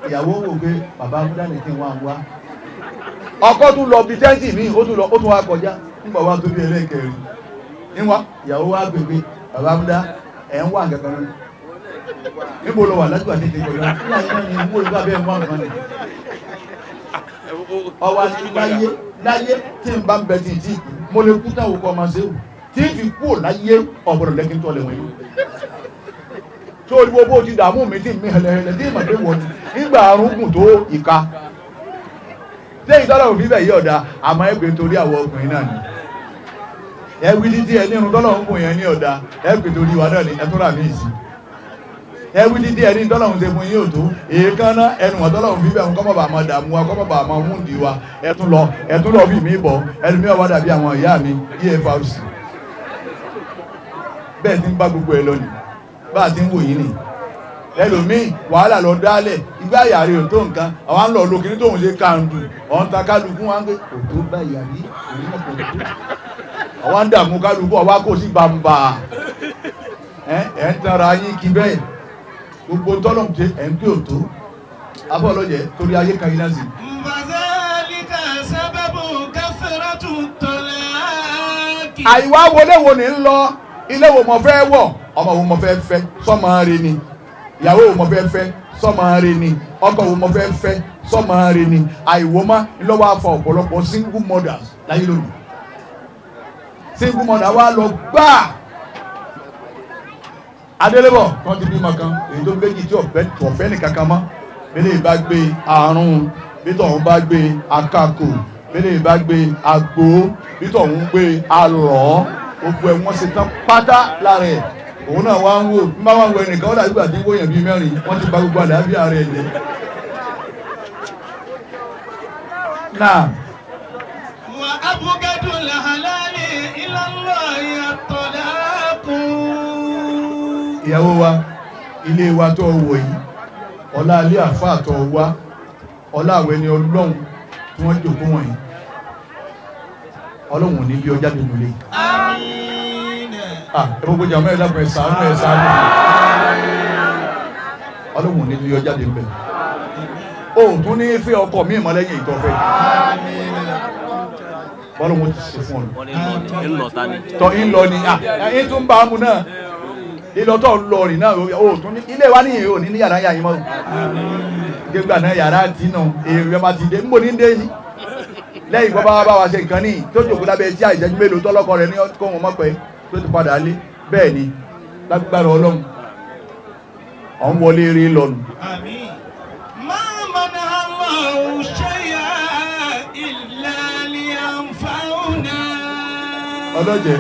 ìyàwó wò pé bàbá múdá ní kí n wá ọkọ tún lọ bí tẹ́ǹtì mi ó tún wá kọjá nígbà wá tó bí ẹlẹ́kẹ̀ẹ́rì níwá ìyàwó wá gbègbè bàbá múdá ẹ̀ ń wà kankan náà níbo lọ wà lájú àti ìdíkọ̀ yọ ní ìwú ìgbà bẹ́ẹ̀ mú àwọn ọ̀nà ọwọ́ àti láyé tí n bá ń bẹ tí ì tí mo lè kú táwọn ọkọ̀ máa ṣe wù tí fi kú láyé ọ̀bọ̀dọ̀ lẹ́kìn tó lẹ́wọ̀n yìí tó orí gbogbo ti dààmú mi tí mi hẹlẹhẹlẹ tí ìmọ̀ pé wọ́n nígbà arúgùn tó ìka tí èyí tọ́lọ̀ òfin bẹ̀ yí ọ̀dà àmọ́ ẹgbẹ́ torí àwọn ọkùnrin náà ni ẹwí títí ẹ nínú tọ́lọ̀ ń fún yẹn ní ọ̀dà ẹgbẹ́ torí wa náà ni ẹtún rà mí ìsìn ẹwí títí ẹ ní tọ́lọ̀ ń ṣe fún yín òtó èékánná ẹnu wọn tọ́lọ̀ ń fi bẹ̀ ń kọ́mọ̀ bà máa dààmú wa kọ́mọ̀ bà máa múndì wa ẹtún lọ bí mi bọ̀ ẹnu mi ọ̀wá dàbí àwọn ìyá mi EFRC bẹ́ẹ̀ ti ń bá gbogbo ẹ lọ nì bá a ti ń wò yín nì ẹlòmíì wàhálà lọ dálẹ̀ igbá yàrá ò tó nǹkan àwọn ń lọ lókè ní tóun ṣe kàǹdù ọ̀n ta kálukú wọn gbé òtó bá yàrí òun náà kò tó àwọn ń dààmú kálukú ọwá kò sí bàmbà ẹ̀ ń tanra yín kí bẹ́ẹ̀ gbogbo tọ́lọ̀ ń ṣe ẹ̀ ń pè òtó abọ́ọ̀lọ́jẹ̀ torí ayé kan yín náà sí. Fazalika sábàbù kẹfẹ́rẹ́tù tọ́lẹ̀. àìwá wọlé wo ni ń lọ ilé wo mo fẹ́ wọ̀ ọmọ wo mo fẹ́ fẹ́ sọ́mọ rẹ ni ìyàwó wo mo fẹ́ fẹ́ sọ́mọ rẹ ni ọkọ wo mo fẹ́ fẹ́ sọ́mọ rẹ ni àìwọ́ má lọ́wọ́ afọ ọ̀pọ̀lọpọ̀ single mothers láyé lónìí single mother wa lọ gbáà adélébọ̀ kan ti bímọ kan èyí tó méjì tí ọ̀fẹ́ nìkan kan mọ́ bẹ́lẹ̀ bá gbé àrùn bítọ̀ òun bá gbé akáko bẹ́lẹ̀ bá gbé àgbo bítọ̀ òun gbé alọ̀ gbogbo ẹ̀ wọ́n ṣe tán pátá lára ẹ̀ òun náà wá ń wò bí bá wà ń wọ ẹnìkan ó dàbí ìgbà tí wọ́n yàn bíi mẹ́rin wọ́n ti bà gbogbo àlàáfíà rẹ̀ jẹ́. náà. wà á bùgádù làhálàlì ìlànà ìyàtọ̀dáàkù. ìyàwó wa ilé wa tó wọ̀ yìí ọlá ilé àfáà tó wá ọlá àwẹ̀ ni ọlọ́run tí wọ́n jòkó wọ̀nyí ọlọ́run ò ní bí ọjà nínú ilé. àmín. gbogbo jàmọ́ ẹ̀ lápẹ̀ ṣàánú ẹ̀ ṣàánú ọlọ́run ò ní bí ọjà nínú ilé. o tún ní fẹ́ ọkọ mi mọ́ lẹ́yìn ìtọ́fẹ́ bọ́lọ́run ti ṣe fún ọ. tọ́ ń lọ ni ẹ̀ tún bá a mú náà ìlọ́tọ̀ lọ rìn náà o tún ní ilé wa níyìn ò ní ní yàrá yàyìn mọ́ gbégbà náà yàrá dínà èrè ọmọ ti dé níbo ní dé sí lẹ́yìn bọ́ bá wa ṣe nǹkan ní tó jòkó lábẹ́ tí àìsẹ́jú mélòó tọ́lọ́kọ rẹ̀ ní kó wọn mọ́ pẹ́ tó ti padà lé bẹ́ẹ̀ ni lágbára ọlọ́run ọ̀ ń wọlé eré lọ́nu. àmín. ma manaha Allahu shay'an illa liyanfa'una. ọlọ́jẹ̀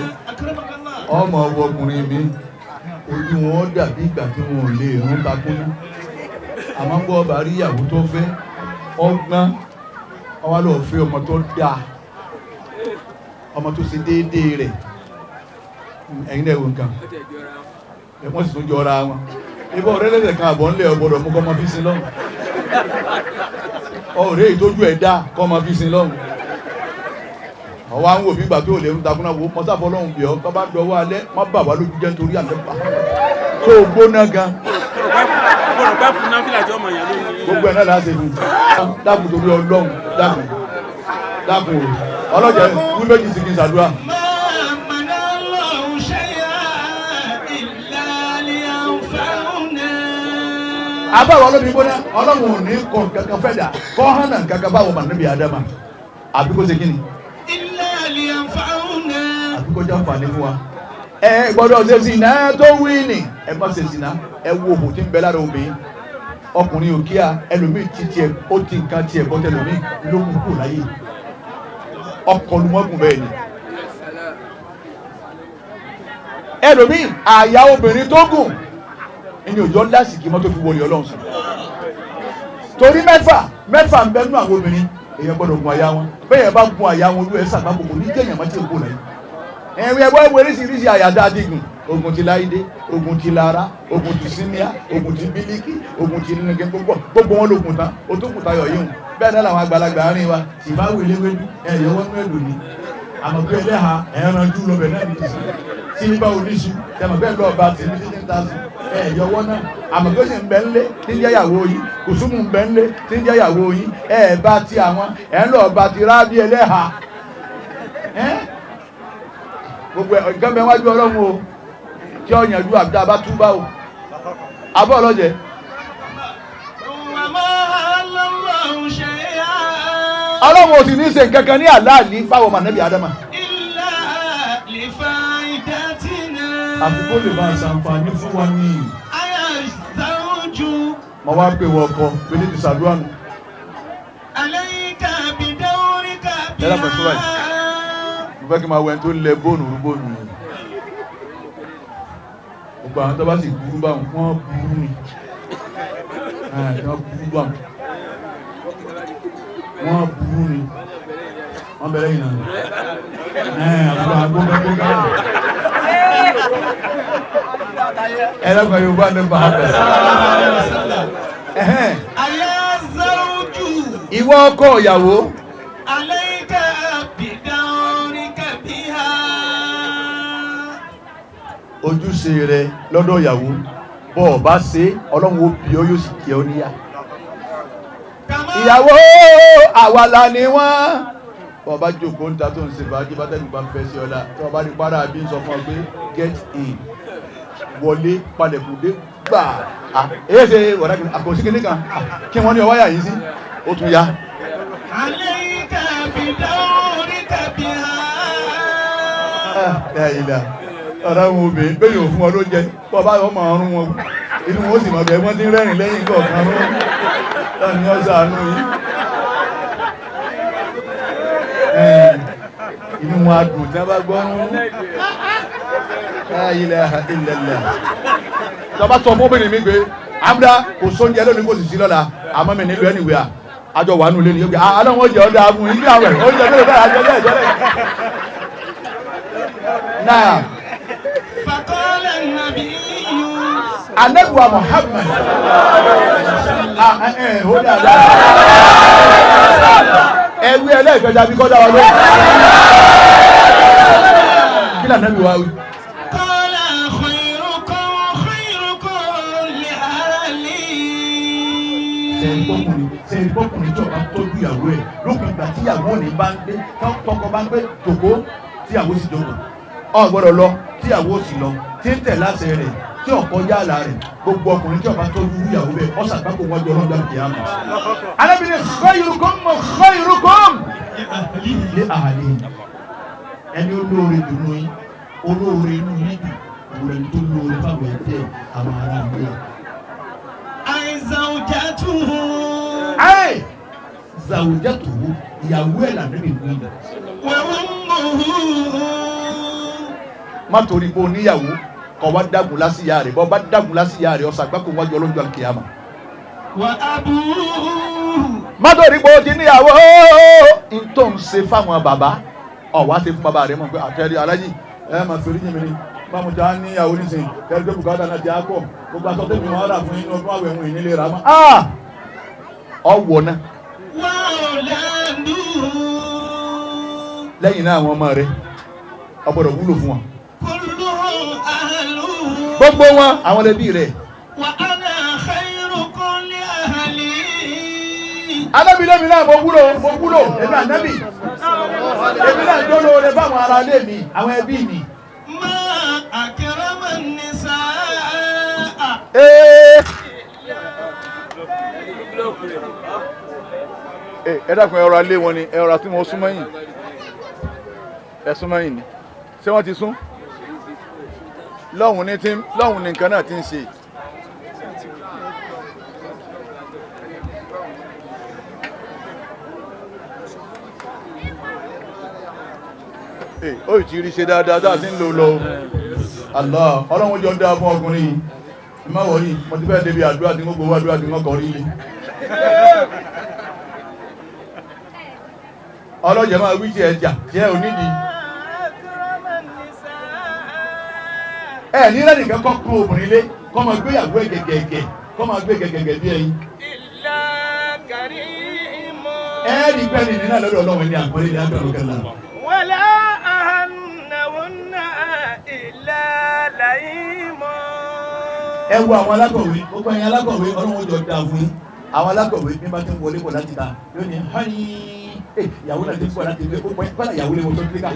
ọmọ ọkùnrin mi ojú wọn dàbí ìgbà tí wọn ò lè rún takúnú àmọ́ gbọ́ ọba rí ìyàwó tó fẹ́ ọgbọ́n ọwá lọ́ọ́ fẹ́ ọmọ tó dáa ọmọ tó ṣe déédéé rẹ̀ ẹ̀yin náà wò nǹkan wọ́n sì tún jọra wọn ibà ọ̀rẹ́ lẹ́sẹ̀ kan àbọ̀ ńlẹ̀ ọgbọ́dọ̀ mú kọ́ ọmọ fi sin lọ́hùn ọ̀rẹ́ ìtójú ẹ̀ dá kọ́ ọmọ fi sin lọ́hùn ọwọ́ àwọn òbí gbà tó lè ń takúnná wo mọ́sáfọ́ lọ́hùn bí ọ́ tó bá dọwọ́ alẹ́ má bà wá lójú jẹ́ nítorí àmẹ́fà tó gbóná gan. olùkọ́ fún náà fìlà tí ọmọ yẹn lónìí. gbogbo ẹ̀ náà láti fún dákun torí ọlọ́run dákun ọlọ́jẹ̀ wí méjì sí kí n ṣàdúrà. àbáwọ̀ ọlọ́run ìbọn náà ọlọ́run ò ní kọ̀ kankan fẹ́ dà kọ́ hàn náà kankan báwọn mà níbi àdámà àbí kó ṣe kí ni àbí kó jẹ́ àǹfààní fún wa. ẹ gbọ́dọ̀ ṣe sìnà tó wí ni ẹ má ṣe sìnà ẹ wo òhò tí ń bẹ lára obìnrin ọkùnrin ò kíá ẹlòmíì ti tiẹ̀ ó ti nǹkan tiẹ̀ bọ́ tẹlòmíì ló kú kú láyé ọkọ̀ ni wọ́n gùn bẹ́ẹ̀ ni ẹlòmíì àyà obìnrin tó gùn ẹni òjò lásìkò mọ́tò fi wọlé ọlọ́run sùn torí mẹ́fà ń bẹ nínú àwọn obìnrin èèyàn gbọ́dọ̀ gun àyà wọn bẹ́ẹ̀ yẹn bá gun àyà wọn olú ẹ̀ sàgbà gbogbo ní jẹ́yàn máa ti ń kó lẹ́yìn ẹ̀rìn ẹ̀bọ́ ẹ̀wọ̀ oríṣiríṣi àyàdá adigun ogun ti láìdé ogun ti lára ogun ti síníà ogun ti bílíkì ogun ti nínú gbogbo wọn lókun tán o tó kùn tayọ̀ yìí hùn bẹ́ẹ̀ náà làwọn àgbàlagbà àárín wa sì bá wèlé wédú ẹ̀yẹ wọ́n nú ẹ̀dùn ni àmọ́ pé ẹlẹ́ha ẹ̀ràn jù lọ́bẹ̀ náà nìyí sí sílíbà oníṣu ẹ̀mọ̀ bẹ́ẹ̀ lọ́ọ̀bà tèmi títí ń ta sí ẹ̀yẹ wọ́n náà àmọ́ pé ó sì ń bẹ́ ńlé tí ń jẹ́yàwó yín kùsùmù ń bẹ́ ńlé tí ń jẹ́yàwó yín ẹ̀ẹ̀bá ti àwọn ẹ̀ ń lọ́ọ̀bà ti rábí ẹlẹ́ha gbogbo nǹkan bẹ wájú ọlọ́run o tí ó yànjú àbúdá bá túbá o abọ́ ọlọ́jẹ́ ọlọ́run ò sì ní ṣe nǹkan kan ní àláàlí fáwọn ọmọ nẹ́bí adama àfikún lè máa ṣàǹfààní fún wa ní mo wá pè wọ ọkọ pé ní ti ṣàdúrà nù yẹ́lá pẹ̀lú báyìí mo fẹ́ kí n máa wẹ̀ tó lẹ bóònù yìí gbogbo àwọn tó bá sì burú báwọn wọ́n burú ni wọ́n burú báwọn wọ́n burú ni wọ́n bẹ̀rẹ̀ yìí náà àbúrò agbóngbó náà ẹlẹ́gbẹ̀ẹ́ yorùbá ní bàbá ìwọ ọkọ ìyàwó ojúṣe rẹ lọ́dọ̀ ìyàwó bọ́ ọ bá ṣe ọlọ́run ó bí ọ yóò sì kí ọ níyà ìyàwó àwàlà ni wọ́n bọ́ bá jókòó ń ta tó ń ṣe bá jíbá tẹ́lú bá ń fẹ́ sí ọlá tí wọ́n bá rí pàdà bí ń sọ fún ọ pé get in wọlé palẹ̀kùndé gbà èyí ṣe wọ̀dá àkọsí kìíní kan kí wọ́n ní ọwọ́ yà yìí sí ó tún yá. ọ̀rọ̀ àwọn obìnrin bẹ́ẹ̀ yóò fún ọ ló jẹ bọ́ bá ọmọ ọrùn wọn inú wọn ó sì mọ̀ bẹ́ẹ̀ wọ́n ti ń rẹ́rìn lẹ́yìn kọ̀ọ̀kan rún láti ní ọ̀sán àánú yìí inú wọn adùn tí wọ́n bá gbọ́ ilẹ̀ tọba sọ fún obìnrin mi pé amúdá kò sóúnjẹ lónìí kò sì sí lọ́la àmọ́ mi nílùú ẹni ìwé àjọ wà nù lẹ́nu yóò gbé aláwọ̀ oúnjẹ ọ̀dà àbùn ìgbé àwẹ̀ oúnjẹ mélòó bẹ́ẹ̀ àjọ bẹ́ẹ̀ jẹ́rẹ̀ náà anabiwa Muhammad ẹwí ẹlẹ́ẹ̀kẹjà bí kọ́dá wa lóyún kí lànà bí wá wí. sẹ́yìn bọ́kùnrin tí ọba tọ́jú ìyàwó ẹ̀ lókun ìgbà tí ìyàwó ní bá ń gbé tọkọ bá ń gbé tòkó tí ìyàwó sì jókòó ọ̀ gbọ́dọ̀ lọ tí ìyàwó sì lọ tí ń tẹ̀ láṣẹ rẹ̀ tí ọ̀pọ̀ yàrá rẹ̀ gbogbo ọkùnrin tí ọba tọ́jú ìyàwó bẹ́ẹ̀ ọ̀sà gbàgbọ́ wọn jọ lọ́dọ̀ kìí àmọ́. alábìnrin khairukum ilé àhàlẹ́ ẹni olóore dùnú yín olóore inú yín dùn òun ẹni tó lóore fáwọn ẹgbẹ́ àwọn ará ilé. zawjatuhu ìyàwó ẹ̀ lànà ìlú yìí. má torí pé o níyàwó kọ wá dàgùn lásìyà rẹ̀ bọ́ bá dàgùn lásìyà rẹ̀ ọ̀sà gbáko wájú ọlọ́jọ́ àkìyàmà. má torí pé o ti níyàwó n tó ń ṣe fáwọn bàbá ọ̀wá ṣe fún bàbá rẹ̀ mọ̀ pé àtẹ̀rí alájì ẹ̀ máa fi oríjì mi ni bámu tí a níyàwó nísìnyí kẹ́rì pé bùkátà náà ti á pọ̀ gbogbo aṣọ tẹ́mi wọn rà fún yín ọdún àwẹ̀ wọn ìnílé rà mọ́ ọ̀wọ̀ náà. lẹ́yìn náà àwọn ọmọ rẹ̀ ọgbọ́dọ̀ wúlò fún wọn. gbogbo wọn àwọn ẹbí rẹ̀. Ànábì lèmi náà mo wúlò èmi ànábì èmi náà dọ́lọ́ rẹ fáwọn ará ilé mi àwọn ẹbí mi. ما أكرم النساء ẹ dákun ẹ̀rọ alé wọn ni ẹ̀rọ àti wọn súnmọ́ yìí ẹ súnmọ́ yìí ni ṣé wọ́n ti sún lọ́hùn ní nǹkan náà ti ń ṣe. Ó ti rí ṣe dáadáa tá a ti ń lò lọ Allah ọlọ́run jọ ń dá fún ọkùnrin yìí ìmọ̀ wọ̀nyí mo ti fẹ́ débi àdúrà tí wọ́n gbowó àdúrà tí wọ́n kọ̀ rí ilé. Ọlọ́jẹ̀ máa wí tí ẹ jà tí ẹ ò nídìí. Ẹ ní lẹ́nìkan kọ́ kún obìnrin lé kọ́ máa gbé ìyàwó ẹ̀ gẹ̀gẹ̀gẹ̀ kọ́ máa gbé gẹ̀gẹ̀gẹ̀ bí ẹyin. Ẹ rí pẹ́ẹ́nì nínú àlọ́dọ̀ ọlọ́run ní àpọ́nlé ní àgbẹ̀rún kẹlá. ولا أهنهن إلا لئيما. Ẹ wo àwọn alákọ̀wé gbogbo ẹ̀yin alákọ̀wé ọlọ́run jọ dáa fún yín àwọn alákọ̀wé bí bá ti ń wọlé bọ̀ láti ta yóò ní hání ìyàwó náà ti ń bọ̀ láti ilé ó pẹ́ kọ́lá ìyàwó lè wọ́n tó kíkà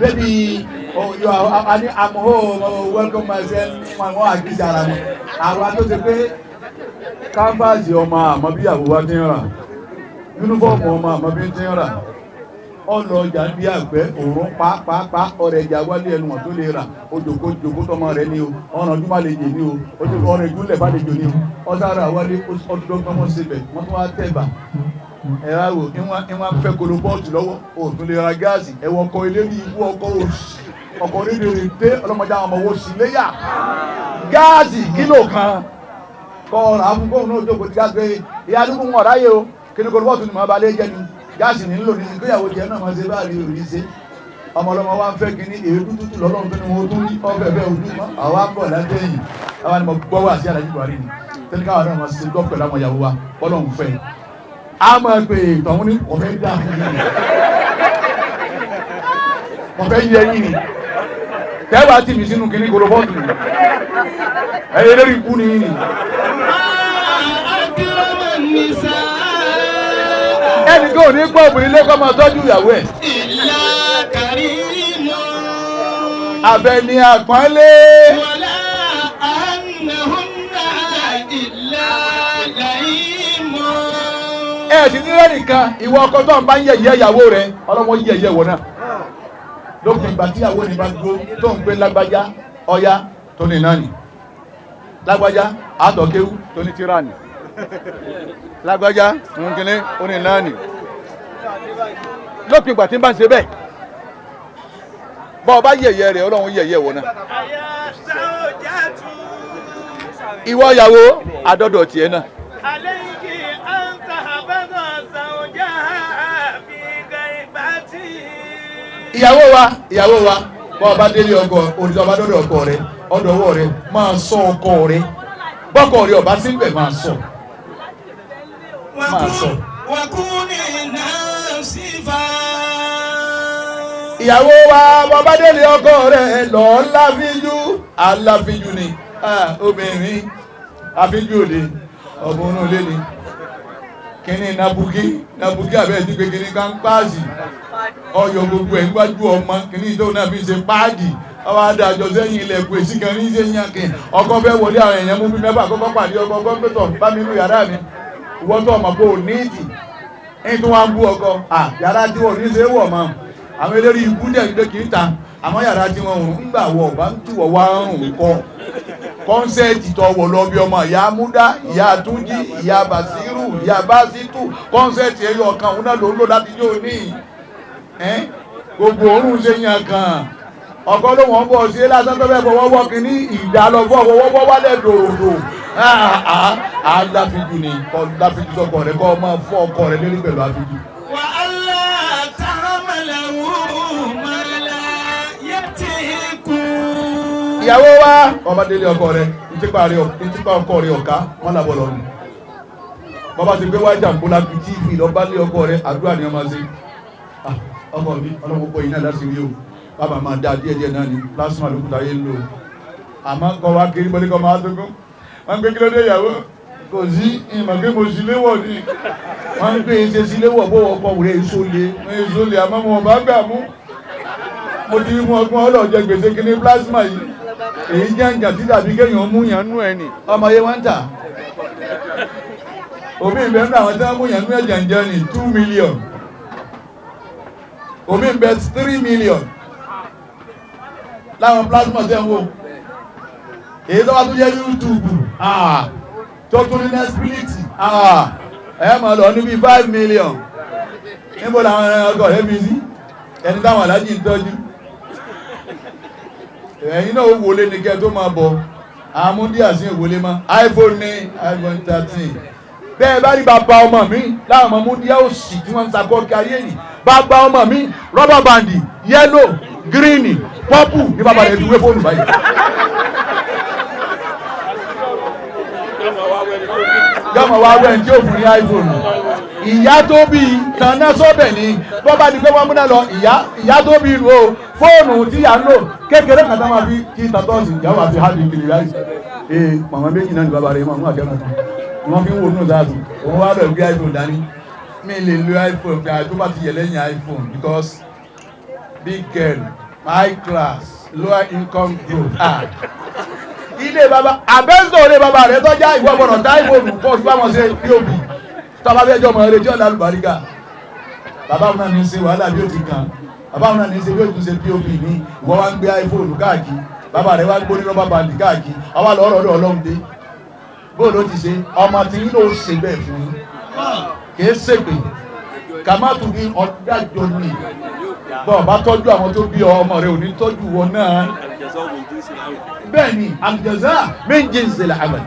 baby oh you are I'm home welcome myself wọn àgbèsè ara wọn àwọn tó ṣe pé káfáàsì ọmọ àmọ́ bí ìyàwó wa ti ń rà yúnífọ́ọ̀mù ọmọ àmọ́ bí ti ń rà ọlọ ọjà bí àgbẹ̀ òórùn pàápàá ọ̀rẹ́ ìjà wálé ẹnu wọn tó lè rà ojòkó tọmọ rẹ ni o ọ̀nà ọdún má lè jè ní o ọ̀rẹ́ ìgúnlẹ̀ bá lè jò ní o ọ̀sára wálé ọdún tọmọ síbẹ̀ wọ́n tún wá tẹ̀bà ẹ̀rá wò ìwọ̀n fẹ́ kolo bọ́ọ̀tù lọ́wọ́ òtún lè ra gáàsì ẹ̀wọ̀ ọkọ̀ ilé ní ibú ọkọ̀ onídìrí dé ọlọ́mọdé àwọn ọmọ wo sí léyà gáàsì kílò kan kọ́ ọ̀rọ̀ àfúnkóhùn náà jókòó ti gáàsì pé ìyá àdúgbò wọn ráyè o kí ni kolo bọ́ọ̀tù ni màá balẹ̀ jẹ́ ni gáàsì nílò ní ìgbéyàwó jẹ náà máa ṣe báàrí òní ṣe ọmọlọmọ wa ń fẹ́ kí ní èédú tútù lọ́lọ́run tó ní wọn tó ní ọbẹ̀ bẹ́ẹ̀ ojú mọ́ àwa ń bọ̀ látẹ̀yìn àwa ni mo gbọ́ wà sí Àlàjí Buhari ni tẹ́lẹ̀ káwọn náà máa ṣe gbọ́ pẹ̀lú àwọn ìyàwó wa bọ́lọ́run fẹ́ a máa pè tọ̀hún ní ọ̀fẹ́ dá fún yín ọ̀fẹ́ yẹ yín ni tẹ́wàá tì mí sínú kíní golobọ́ọ̀tù ni ẹ̀yẹ lórí ikú ni yín ni. Ẹni kò ní gbọ́ obìnrin lẹ́kọ̀ọ́ máa tọ́jú ìyàwó ẹ̀. Ìlà kàrímù. Àbẹ̀ ni àpọ́nlé. Wàlá ànàhùnà ìlà làímù. Ẹ sì ní lẹ́nìkan ìwọ ọkọ tó ń bá ń yẹ̀yẹ́ ìyàwó rẹ̀ ọlọ́wọ́ yẹ̀yẹ́ wọ̀ náà. Lókè ìgbà tí ìyàwó ni bá dúró tó ń gbé lágbájá ọya tó ní náà nì. Lágbájá àtọ̀kéwú tó ní tíráànì. Lágbájá nkíní oní náà nì lópin ìgbà tí ń bá ń ṣe bẹ́ẹ̀ bọ́ ọba yẹ̀yẹ́ rẹ̀ ọlọ́run yẹ̀yẹ́ wọ̀ náà. Ìwọ ìyàwó adọ́dọ̀ tiẹ̀ náà. Ìyàwó wa bọ́ ọba délé ọkọ òrìṣà ọba dọ́dọ̀ ọkọ rẹ̀ ọdọ̀wọ́ rẹ̀ máa ṣọ́ ọkọ rẹ̀ bọ́kọ rẹ̀ ọba síbẹ̀ máa ṣọ́. Ìyàwó wa bàbá délé ọkọ rẹ̀ lọ láfíjú aláfíjú ni obìnrin àfíjú òde ọ̀bùnú lé ni kíní nabugi àbẹ́ ẹ̀jú pé kíní kan páàsì ọyọ gbogbo ẹ̀ níwájú ọmọ kíní tó náà fi ṣe páàdì ọwọ́ adájọ́ sẹ́yìn ilẹ̀kùn èsì kan ní sẹ́yìn àkìn ọkọ fẹ́ wọlé àwọn èèyàn mú bí mẹ́fà kọ́kọ́ pàdé ọkọ gọ́ńpẹ́tọ̀ bá mi nú yàrá mi ìwọ́n tó ọmọ pé ò ní ìdì ẹni tó wá ń bú ọkọ yàrá tí wọn ò ní ṣe é wọ̀ mọ́ àwọn eléré ibú dẹ̀ gbé kì í ta àmọ́ yàrá tí wọn ń gbà wọ̀ bá ń tìwọ̀ wá rùn kọ́ kọ́nsẹ́ẹ̀tì tó wọ̀ lọ bí ọmọ ìyá múdá ìyá túnjí ìyá bàṣírù ìyá bàṣítù kọ́nsẹ́ẹ̀tì ẹyọ kan òun náà ló ń lò láti yóò ní gbogbo òórùn ṣe yàn kan ọkọ ló wọ́n bọ̀ sí lásán tó bẹ́ẹ̀ fọwọ́ wọ́ kínní ìdálọ́fọ́ fọwọ́ wálẹ̀ dòdò aláfíjú ni láfíjú sọkọ rẹ kọ́ máa fọ́ ọkọ rẹ lórí pẹ̀lú àfíjú. Wà á lá tààmàlàwò màlá yẹ́tì kú. Ìyàwó wa ọba délé ọkọ rẹ ìtìpa ọkọ rẹ ọ̀ká wọn làbọ̀ lọ́rùn bàbá ti gbé wájà ń bọ́lá bíi tíìfì lọ́ba lé ọkọ rẹ àdúrà ni wọ́n máa ṣe ọkọ mi ọlọ́wọ́ pọ̀ yìí náà láti rí o bàbá máa dá díẹ̀díẹ̀ náà ni plasma ló kúta yé ń lò àmọ́ kọ́ wa kiri bọ́lé kọ́ máa dógún wọ́n gbé kílódé ìyàwó kò sí ìmọ̀ pé mo sì léwọ̀ ni wọ́n ń gbé ṣe sí léwọ̀ bó wọ́pọ̀ wùrẹ́ ìṣòlè àmọ́ mo bá gbà mú mo ti mú ọgbọ́n ọlọ́ọ̀jẹ gbèsè kí ní plasma yìí èyí jẹ́ ǹkan tí dàbí kéèyàn mú yàn nú ẹni ọmọ yẹn wọ́n ń tà omi ìbẹ̀ ń àwọn tí wọ́n mú yàn nú ẹ̀jẹ̀ ń jẹ́ ní 2 million omi ìbẹ̀ 3 million láwọn plasma tẹ́ ń wò èyí tó wá tó yẹ YouTube tó tún ní Netflix ẹ mọ̀ lọ níbi 5 million níbo làwọn ọkọ̀ rẹ̀ fi sí ẹni táwọn aláàjì ń tọ́jú ẹ̀yin náà ó wọlé ní kẹ́ tó máa bọ̀ àmúdíà sí ìwọlé mọ́ iPhone ní iPhone 13 bẹ́ẹ̀ bá rí bàbá ọmọ mi láwọn ọmọ múdíà ó sì tí wọ́n ń sakọ́ kí ayé yìí bàbá ọmọ mi rọ́bà bàndì yẹ́lò gíríìnì pọ́pù ní bàbá rẹ̀ fi wé fóònù báyìí. yọmọ wa wẹ̀ tí ó fún ní iPhone ìyá tó bí nàná sọ́bẹ̀ ni bọ́ bá di pé wọ́n múná lọ ìyá tó bí lu o fóònù tí à ń lò kékeré kan tá máa fi kí tàtọ́ọ̀sì ìyàwó àti hard kiri láì màmá méjì náà ní bàbá rẹ̀ mọ̀ ní àjẹ́mọ̀ kan ni wọ́n fi ń wo nù sáàtù òun wá lọ gbé iPhone dání mi lè lo iPhone bí i tó bá ti yẹ lẹ́yìn iPhone because big girl high class lower income group ilé bàbá àbẹ́sọ̀ ilé bàbá rẹ̀ tọ́já ìwọ gbọ́dọ̀ tá iPhone kọ́ sí báwọn ṣe pop tọ́ba fẹ́jọ́ mọ̀ ẹrẹ́ tí ọ̀dà àlùbáríkà bàbá wọn náà ní í ṣe wàhálà bí ó ti kàn bàbá wọn náà ní í ṣe bí ó ti ṣe pop ní ìwọ wá ń gbé iPhone káàkiri bàbá rẹ̀ wá gbóní rọ́bà bàndì káàkiri ọwọ́ lọ́rọ̀ ọ̀dọ̀ ọlọ́run dé bó ló ti ṣe ọmọ tí yín ló ṣe bẹ́ẹ̀ fún yín kì í ṣègbè kàmáàtù ní ọ̀dájọ́ ni bọ́ọ̀ bá tọ́jú àwọn tó bí ọmọ rẹ̀ ò ní tọ́jú wọn náà bẹ́ẹ̀ ni àjẹsà méjì ń ṣe làbẹ̀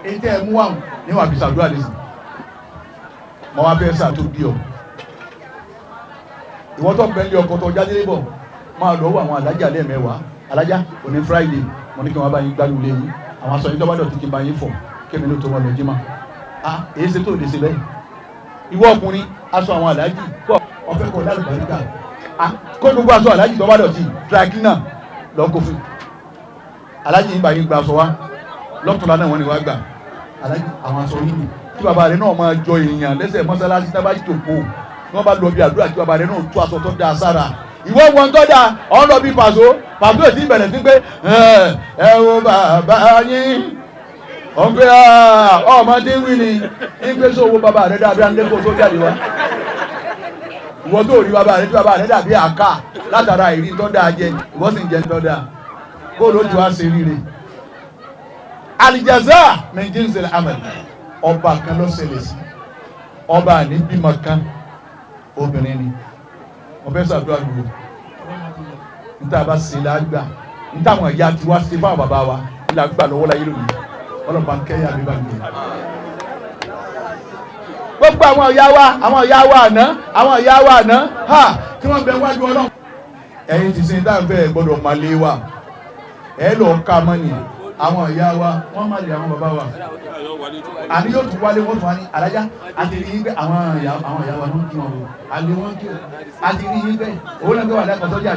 èyí tẹ́ ẹ mú wà níwà bí sàdúrà lè sìn mọ́ wá fẹ́ sà tó bí ọ ìwọ́n tó pẹ́lú ọkọ̀ tó jáde lébọ̀ máa lọ́wọ́ àwọn alájà lẹ́ẹ̀mẹ́wàá alájà òní Friday mo ní kí wọ́n bá yín gbádùn lé yín àwọn aṣọ yín tó bá dọ̀tí kí n bá yín fọ̀ kémi ló tó wọn lọ jí ma èyí ṣe tó lè ṣe bẹ́ẹ̀ ìwọ ọkùnrin aṣọ àwọn alájì kọ́ ọ̀fẹ́ kọ́ lálùbáríkà kó gbogbo aṣọ alájì tó bá dọ̀tí trakina lọ́kọ̀ fún alájì yín bá yín gba aṣọ wa lọ́tùnlá náà wọ́n ni wá gbà alájì àwọn aṣọ yìí ni kí bàbá rẹ̀ náà máa jọ èèyàn lẹ́sẹ̀ mọ́sálásí tá bá jòkó wọ́n bá lọ bí àdúrà kí bàbá rẹ̀ náà tú aṣọ tó da sára ìwọ wọn tó da ọ̀n lọ bí pàṣọ èsì ìbẹ̀rẹ̀ sí pé ẹ wo bàbá yín ọ̀gbẹ́ ọmọdé wí ni ìgbé sówó bàbá rẹ̀ dàbí àndékò tó jáde wá ìwọ tó rí bàbá rẹ̀ tí bàbá rẹ̀ dàbí àká látara ìrí tó dáa jẹ ìwọ sì ń jẹ tó dáa kó ló ti wá sí rírì alìjàzá mẹjìnsìlẹ amẹ ọba kan ló ṣẹlẹ̀ sí ọba ní bímọ kan obìnrin ni wọn fẹ́ ṣàdúrà lùwẹ níta bá ṣe lágbà níta àwọn ìyá tí wá ṣe fáwọn bàbá wa ilà gbà lọ́wọ́ láyé lónìí ọlọ́pàá kẹyà bí bá gbé gbogbo àwọn ìyá wa àná ha tí wọ́n bẹ wájú Ọlọ́run ẹ̀yin ti sin dáńfẹ́ gbọ́dọ̀ máa lé wa ẹ lọ ká mọ́nì àwọn ìyá wa wọ́n máa lè àwọn bàbá wa àní yóò tún wálé wọ́n tún wá ní alájá àti rí yín pé àwọn ìyá wa ló ń kí wọn o àlè wọn kí o àti rí yín pé òun náà gbé wà lẹ́kọ̀ọ́ sọ́jà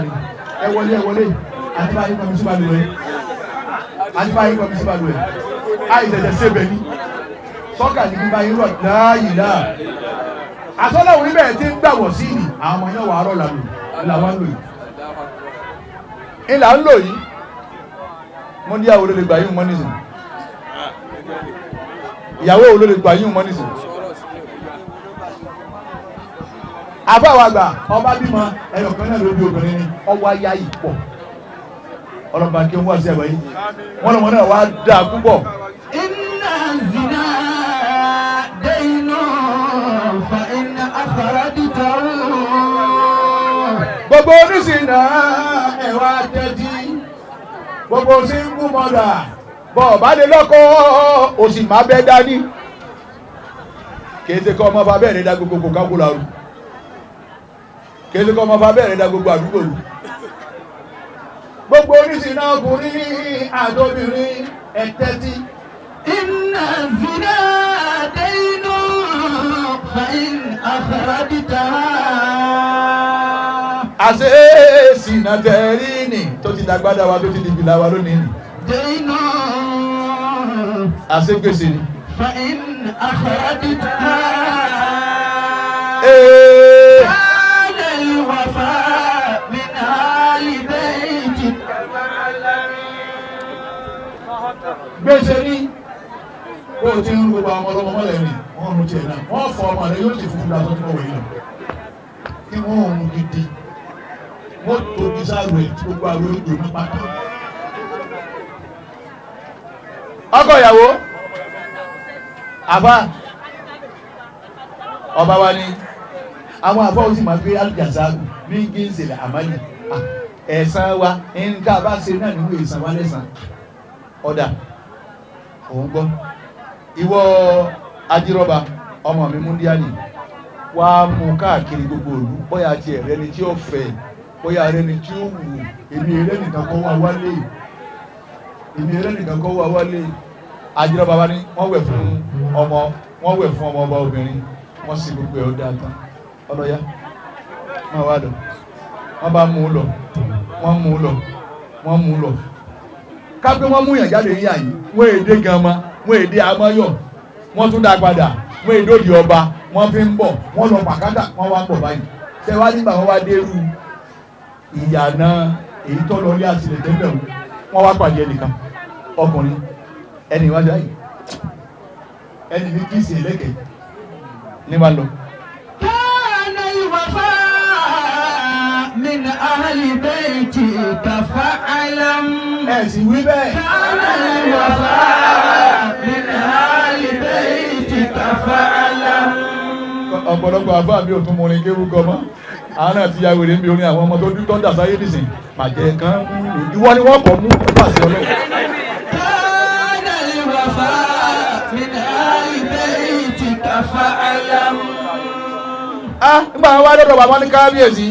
ni ẹ wọlé àti bá yín kọ́mi sí balùwẹ̀ àìsẹ̀sẹ̀ sébẹ̀ ní sọ́kà ní bíbá yín rọ̀ láàyè náà àsọ́lá òun níbẹ̀ tí ń gbàwọ̀ sí ìlì àwọn ọmọ yẹn wà á rọ̀ ìlà ń lò yìí mo ní àwọn olóòlè gbà yín mọ́ nísìn ìyàwó olóòlè gbà yín mọ́ nísìn àbáwọ̀ àgbà ọba bímọ ẹyọ kan náà ló bí obìnrin ni ọwọ́ ayá yìí pọ̀ ọlọ́ba kí wọ́n wá sí ẹ̀wọ̀ yìí wọ́n lọ́mọ náà wá dáa púpọ̀. inna zina daynun fa inna akhradtahu. gbogbo oníṣìnà ẹ̀wà tẹ́tí gbogbo single mother bọ̀ bá lè lọ́kọ́ òsì má bẹ́ dání kéèsè kọ́ ọmọ bá bẹ́ẹ̀rẹ̀ dá gbogbo kákúlà rú kéèsè kọ́ ọmọ bá bẹ́ẹ̀rẹ̀ dá gbogbo àdúgbò rú gbogbo oníṣìnà ọkùnrin àtobìnrin ẹ̀tẹ́tí. inna zina daynun fa in akhradtahu. àṣẹ ìsìnà tẹ̀rí nì tó ti dàgbádà wa tó ti dìbìlà wa lónìí nì. daynun àṣegbèsè ni. فإن أخرجتها كان الوفاء من آل بيتك gbèsè ní kó o ti ń gbogbo àwọn ọlọ́mọ mọ́lẹ̀ ní wọ́n rún tiẹ̀ náà wọ́n fọ ọmọ rẹ yóò sì fún ìgbà tó tó wọ̀nyí lọ kí wọ́n rún gidi wọ́n tóbi sáré tí gbogbo àwọn olóògbé ní pátá. ọkọ ìyàwó àbá ọba wa ni àwọn àbá ó sì máa gbé alìjàsáàgù ní gíńsìlẹ̀ àmàlì ẹ̀san wa nǹkan bá ṣe náà nínú ìsan wa lẹ́san ọ̀dà òun gbọ́ ìwọ ajírọ́ba ọmọ mi múndíánì wá mú káàkiri gbogbo òlu bóyá ti ẹ̀rẹ́ ni tí ó fẹ́ bóyá ẹ̀rẹ́ ni tí ó wù èmi ẹ̀rẹ́ nìkan kọ́ wá wálé ajírọ́ba wa ní wọ́n wẹ̀ fún ọmọ ọba obìnrin wọ́n sì gbogbo ẹ̀ ó dáa tán ọlọ́yà máa wá lọ wọ́n bá mú un lọ wọ́n mú un lọ kápẹ́ wọ́n mú yàn jáde yíyà yìí wọ́n èdè gama wọ́n èdè amáyọ̀ wọ́n tún dá padà wọ́n èdè òdì ọba wọ́n fi ń bọ̀ wọ́n lọ pàkátà wọ́n wá ń bọ̀ báyìí ṣé wá nígbà wọ́n wá dérú ìyànà èyí tó lọ rí àtìlẹ̀ tẹ́lẹ̀ wọ́n wá pàdé ẹnìkan ọkùnrin ẹni ìwájú ayé ẹni ní kí ìsìn ẹlẹ́kẹ̀ẹ́ ní wá lọ. كان الوفاء من أهل بيتك فاعلم ẹ sì wí bẹ́ẹ̀. كان الوفاء من أهل بيتك فاعلم ọ̀pọ̀lọpọ̀ àbá mi ò tún mọ orin kéwú gan mọ́ àwọn náà ti ya wèrè ń bi orin àwọn ọmọ tó dún tọ́ndà sáyé nìsín màjẹ́ kan mú ìwọ ni wọ́n kọ̀ mú pàṣẹ ọlọ́run. كان الوفاء من أهل بيتك فاعلم nígbà wọn wá lọ́dọ̀ bàbá ní kábíyèsí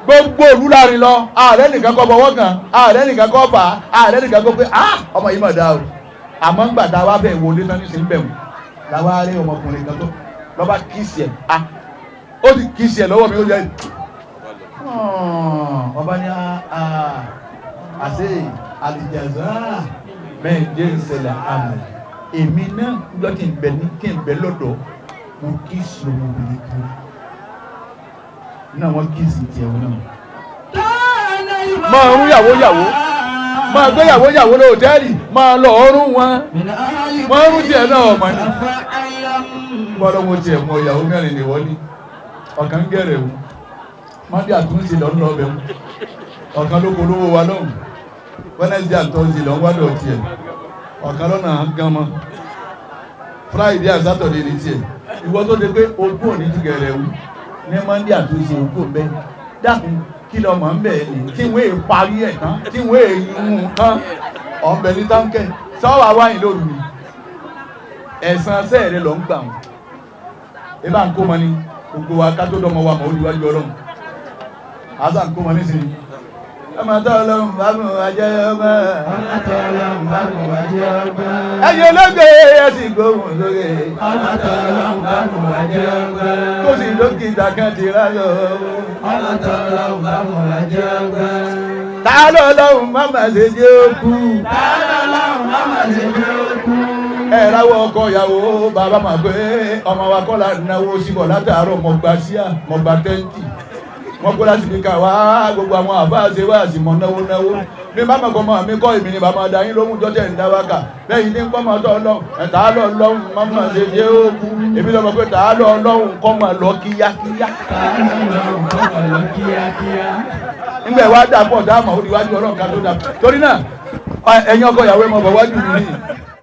gbogbo òlú láàrin lọ ààrẹ nìkan kọ́ bọ̀wọ́ kan ààrẹ nìkan kọ́ fà ààrẹ nìkan kọ́ pé ọmọ yìí mà dáa o àmọ́ ń gbàdá wa bẹ̀ wọlé náà ní sí ń bẹ̀ wò làwọn arẹ ọmọkùnrin kan tó lọ́ba kìsì ẹ̀ ó ti kìsì ẹ̀ lọ́wọ́ mi ó yẹ ọba ní àṣẹ àlìjàzá mẹ́ẹ̀ẹ́dẹ́ ìṣẹ̀lẹ̀ àmì èmi náà lọ́ kí n bẹ lọ́dọ̀ mo kìsì ọmọbìnrin kan náà wọ́n kìsì tiẹ̀ wọn náà. máa rún yàwó máa gbé yàwó lóòtẹ́ẹ̀lì máa lọ ọrún wọn wọ́n rún tiẹ̀ náà ọmọ ní. bọ́lá wo tiẹ̀ mọ ìyàwó mẹ́rin ni wọ́n ní ọ̀kan gẹ̀rẹ̀ o mọ́ndé àtúnṣe lọ́nà ọbẹ̀ o ọ̀kan ló polówó wa lọ́hùn Wednesday àtúnṣe lọ́n wádọ̀ tiẹ̀ ọ̀kan lọ́nà gan mọ́ Friday and Saturday ní tiẹ̀ ìwọ tó de pé ogún òní ti gẹ̀rẹ̀ o ní mọ́ndé àtúnṣe ogún bẹ́ẹ̀ dákun kí lọ mọ̀ ń bẹ̀ ẹ́ tí wọ́n èè parí ẹ̀ tán tí wọ́n èè yún tán ọ̀bẹ ní táǹkẹ̀ sọ́wọ́ wáyìn lóru ni ẹ̀sán sẹ́ẹ̀rẹ̀ lọ ń gbà wọ́n ebá ń kó mọ ní gbogbo wa ká tó dọ́mọ wa mọ̀ ó níwájú ọlọ́run àṣà ń kó mọ nísìnyí ọmọ tó ọlọ́run bá mú ajẹ́ ọmọ ẹ̀yẹ olóògbé ẹ̀sìn gbóhùn lórí ọmọ tó ọlọ́run bá mú ajẹ́ ọgbẹ́ kó sì dókítà kan ti ráyọ̀ ọmọ tó ọlọ́run bá mú ajẹ́ ọgbẹ́ ta ló ọlọ́run má má ṣe jẹ́ òkú ta lọ́lọ́run má má ṣe jẹ́ òkú ẹ̀ráwọ̀ ọkọ ìyàwó bàbá mà pé ọmọ wa kọ́ la náwó síbọ̀ látàárọ̀ mọ̀gbà síà mọ̀gbà tẹ́ǹtì wọ́n kó láti fi kà wá gbogbo àwọn àbáṣe wá sí mọ̀ náwó ní bàbá kan máa mi kọ́ èmi ni bàbá dá yín lóhùn jọ́tẹ̀ ń dá wákà lẹ́yìn ní kọ́ máa tọ́ ọlọ́run ẹ̀ta lọ ọlọ́run má mà ṣe jẹ́ òkú èmi lọ́mọ pé tà á lọ ọlọ́run kọ́ máa lọ kíákíá. nígbà ìwà dà pọ̀ dáàmà ó di wájú ọlọ́run ká tó dà torí náà ẹ̀yin ọkọ ìyàwó ẹ̀ mọ̀ bọ̀ wájú mi nìyí.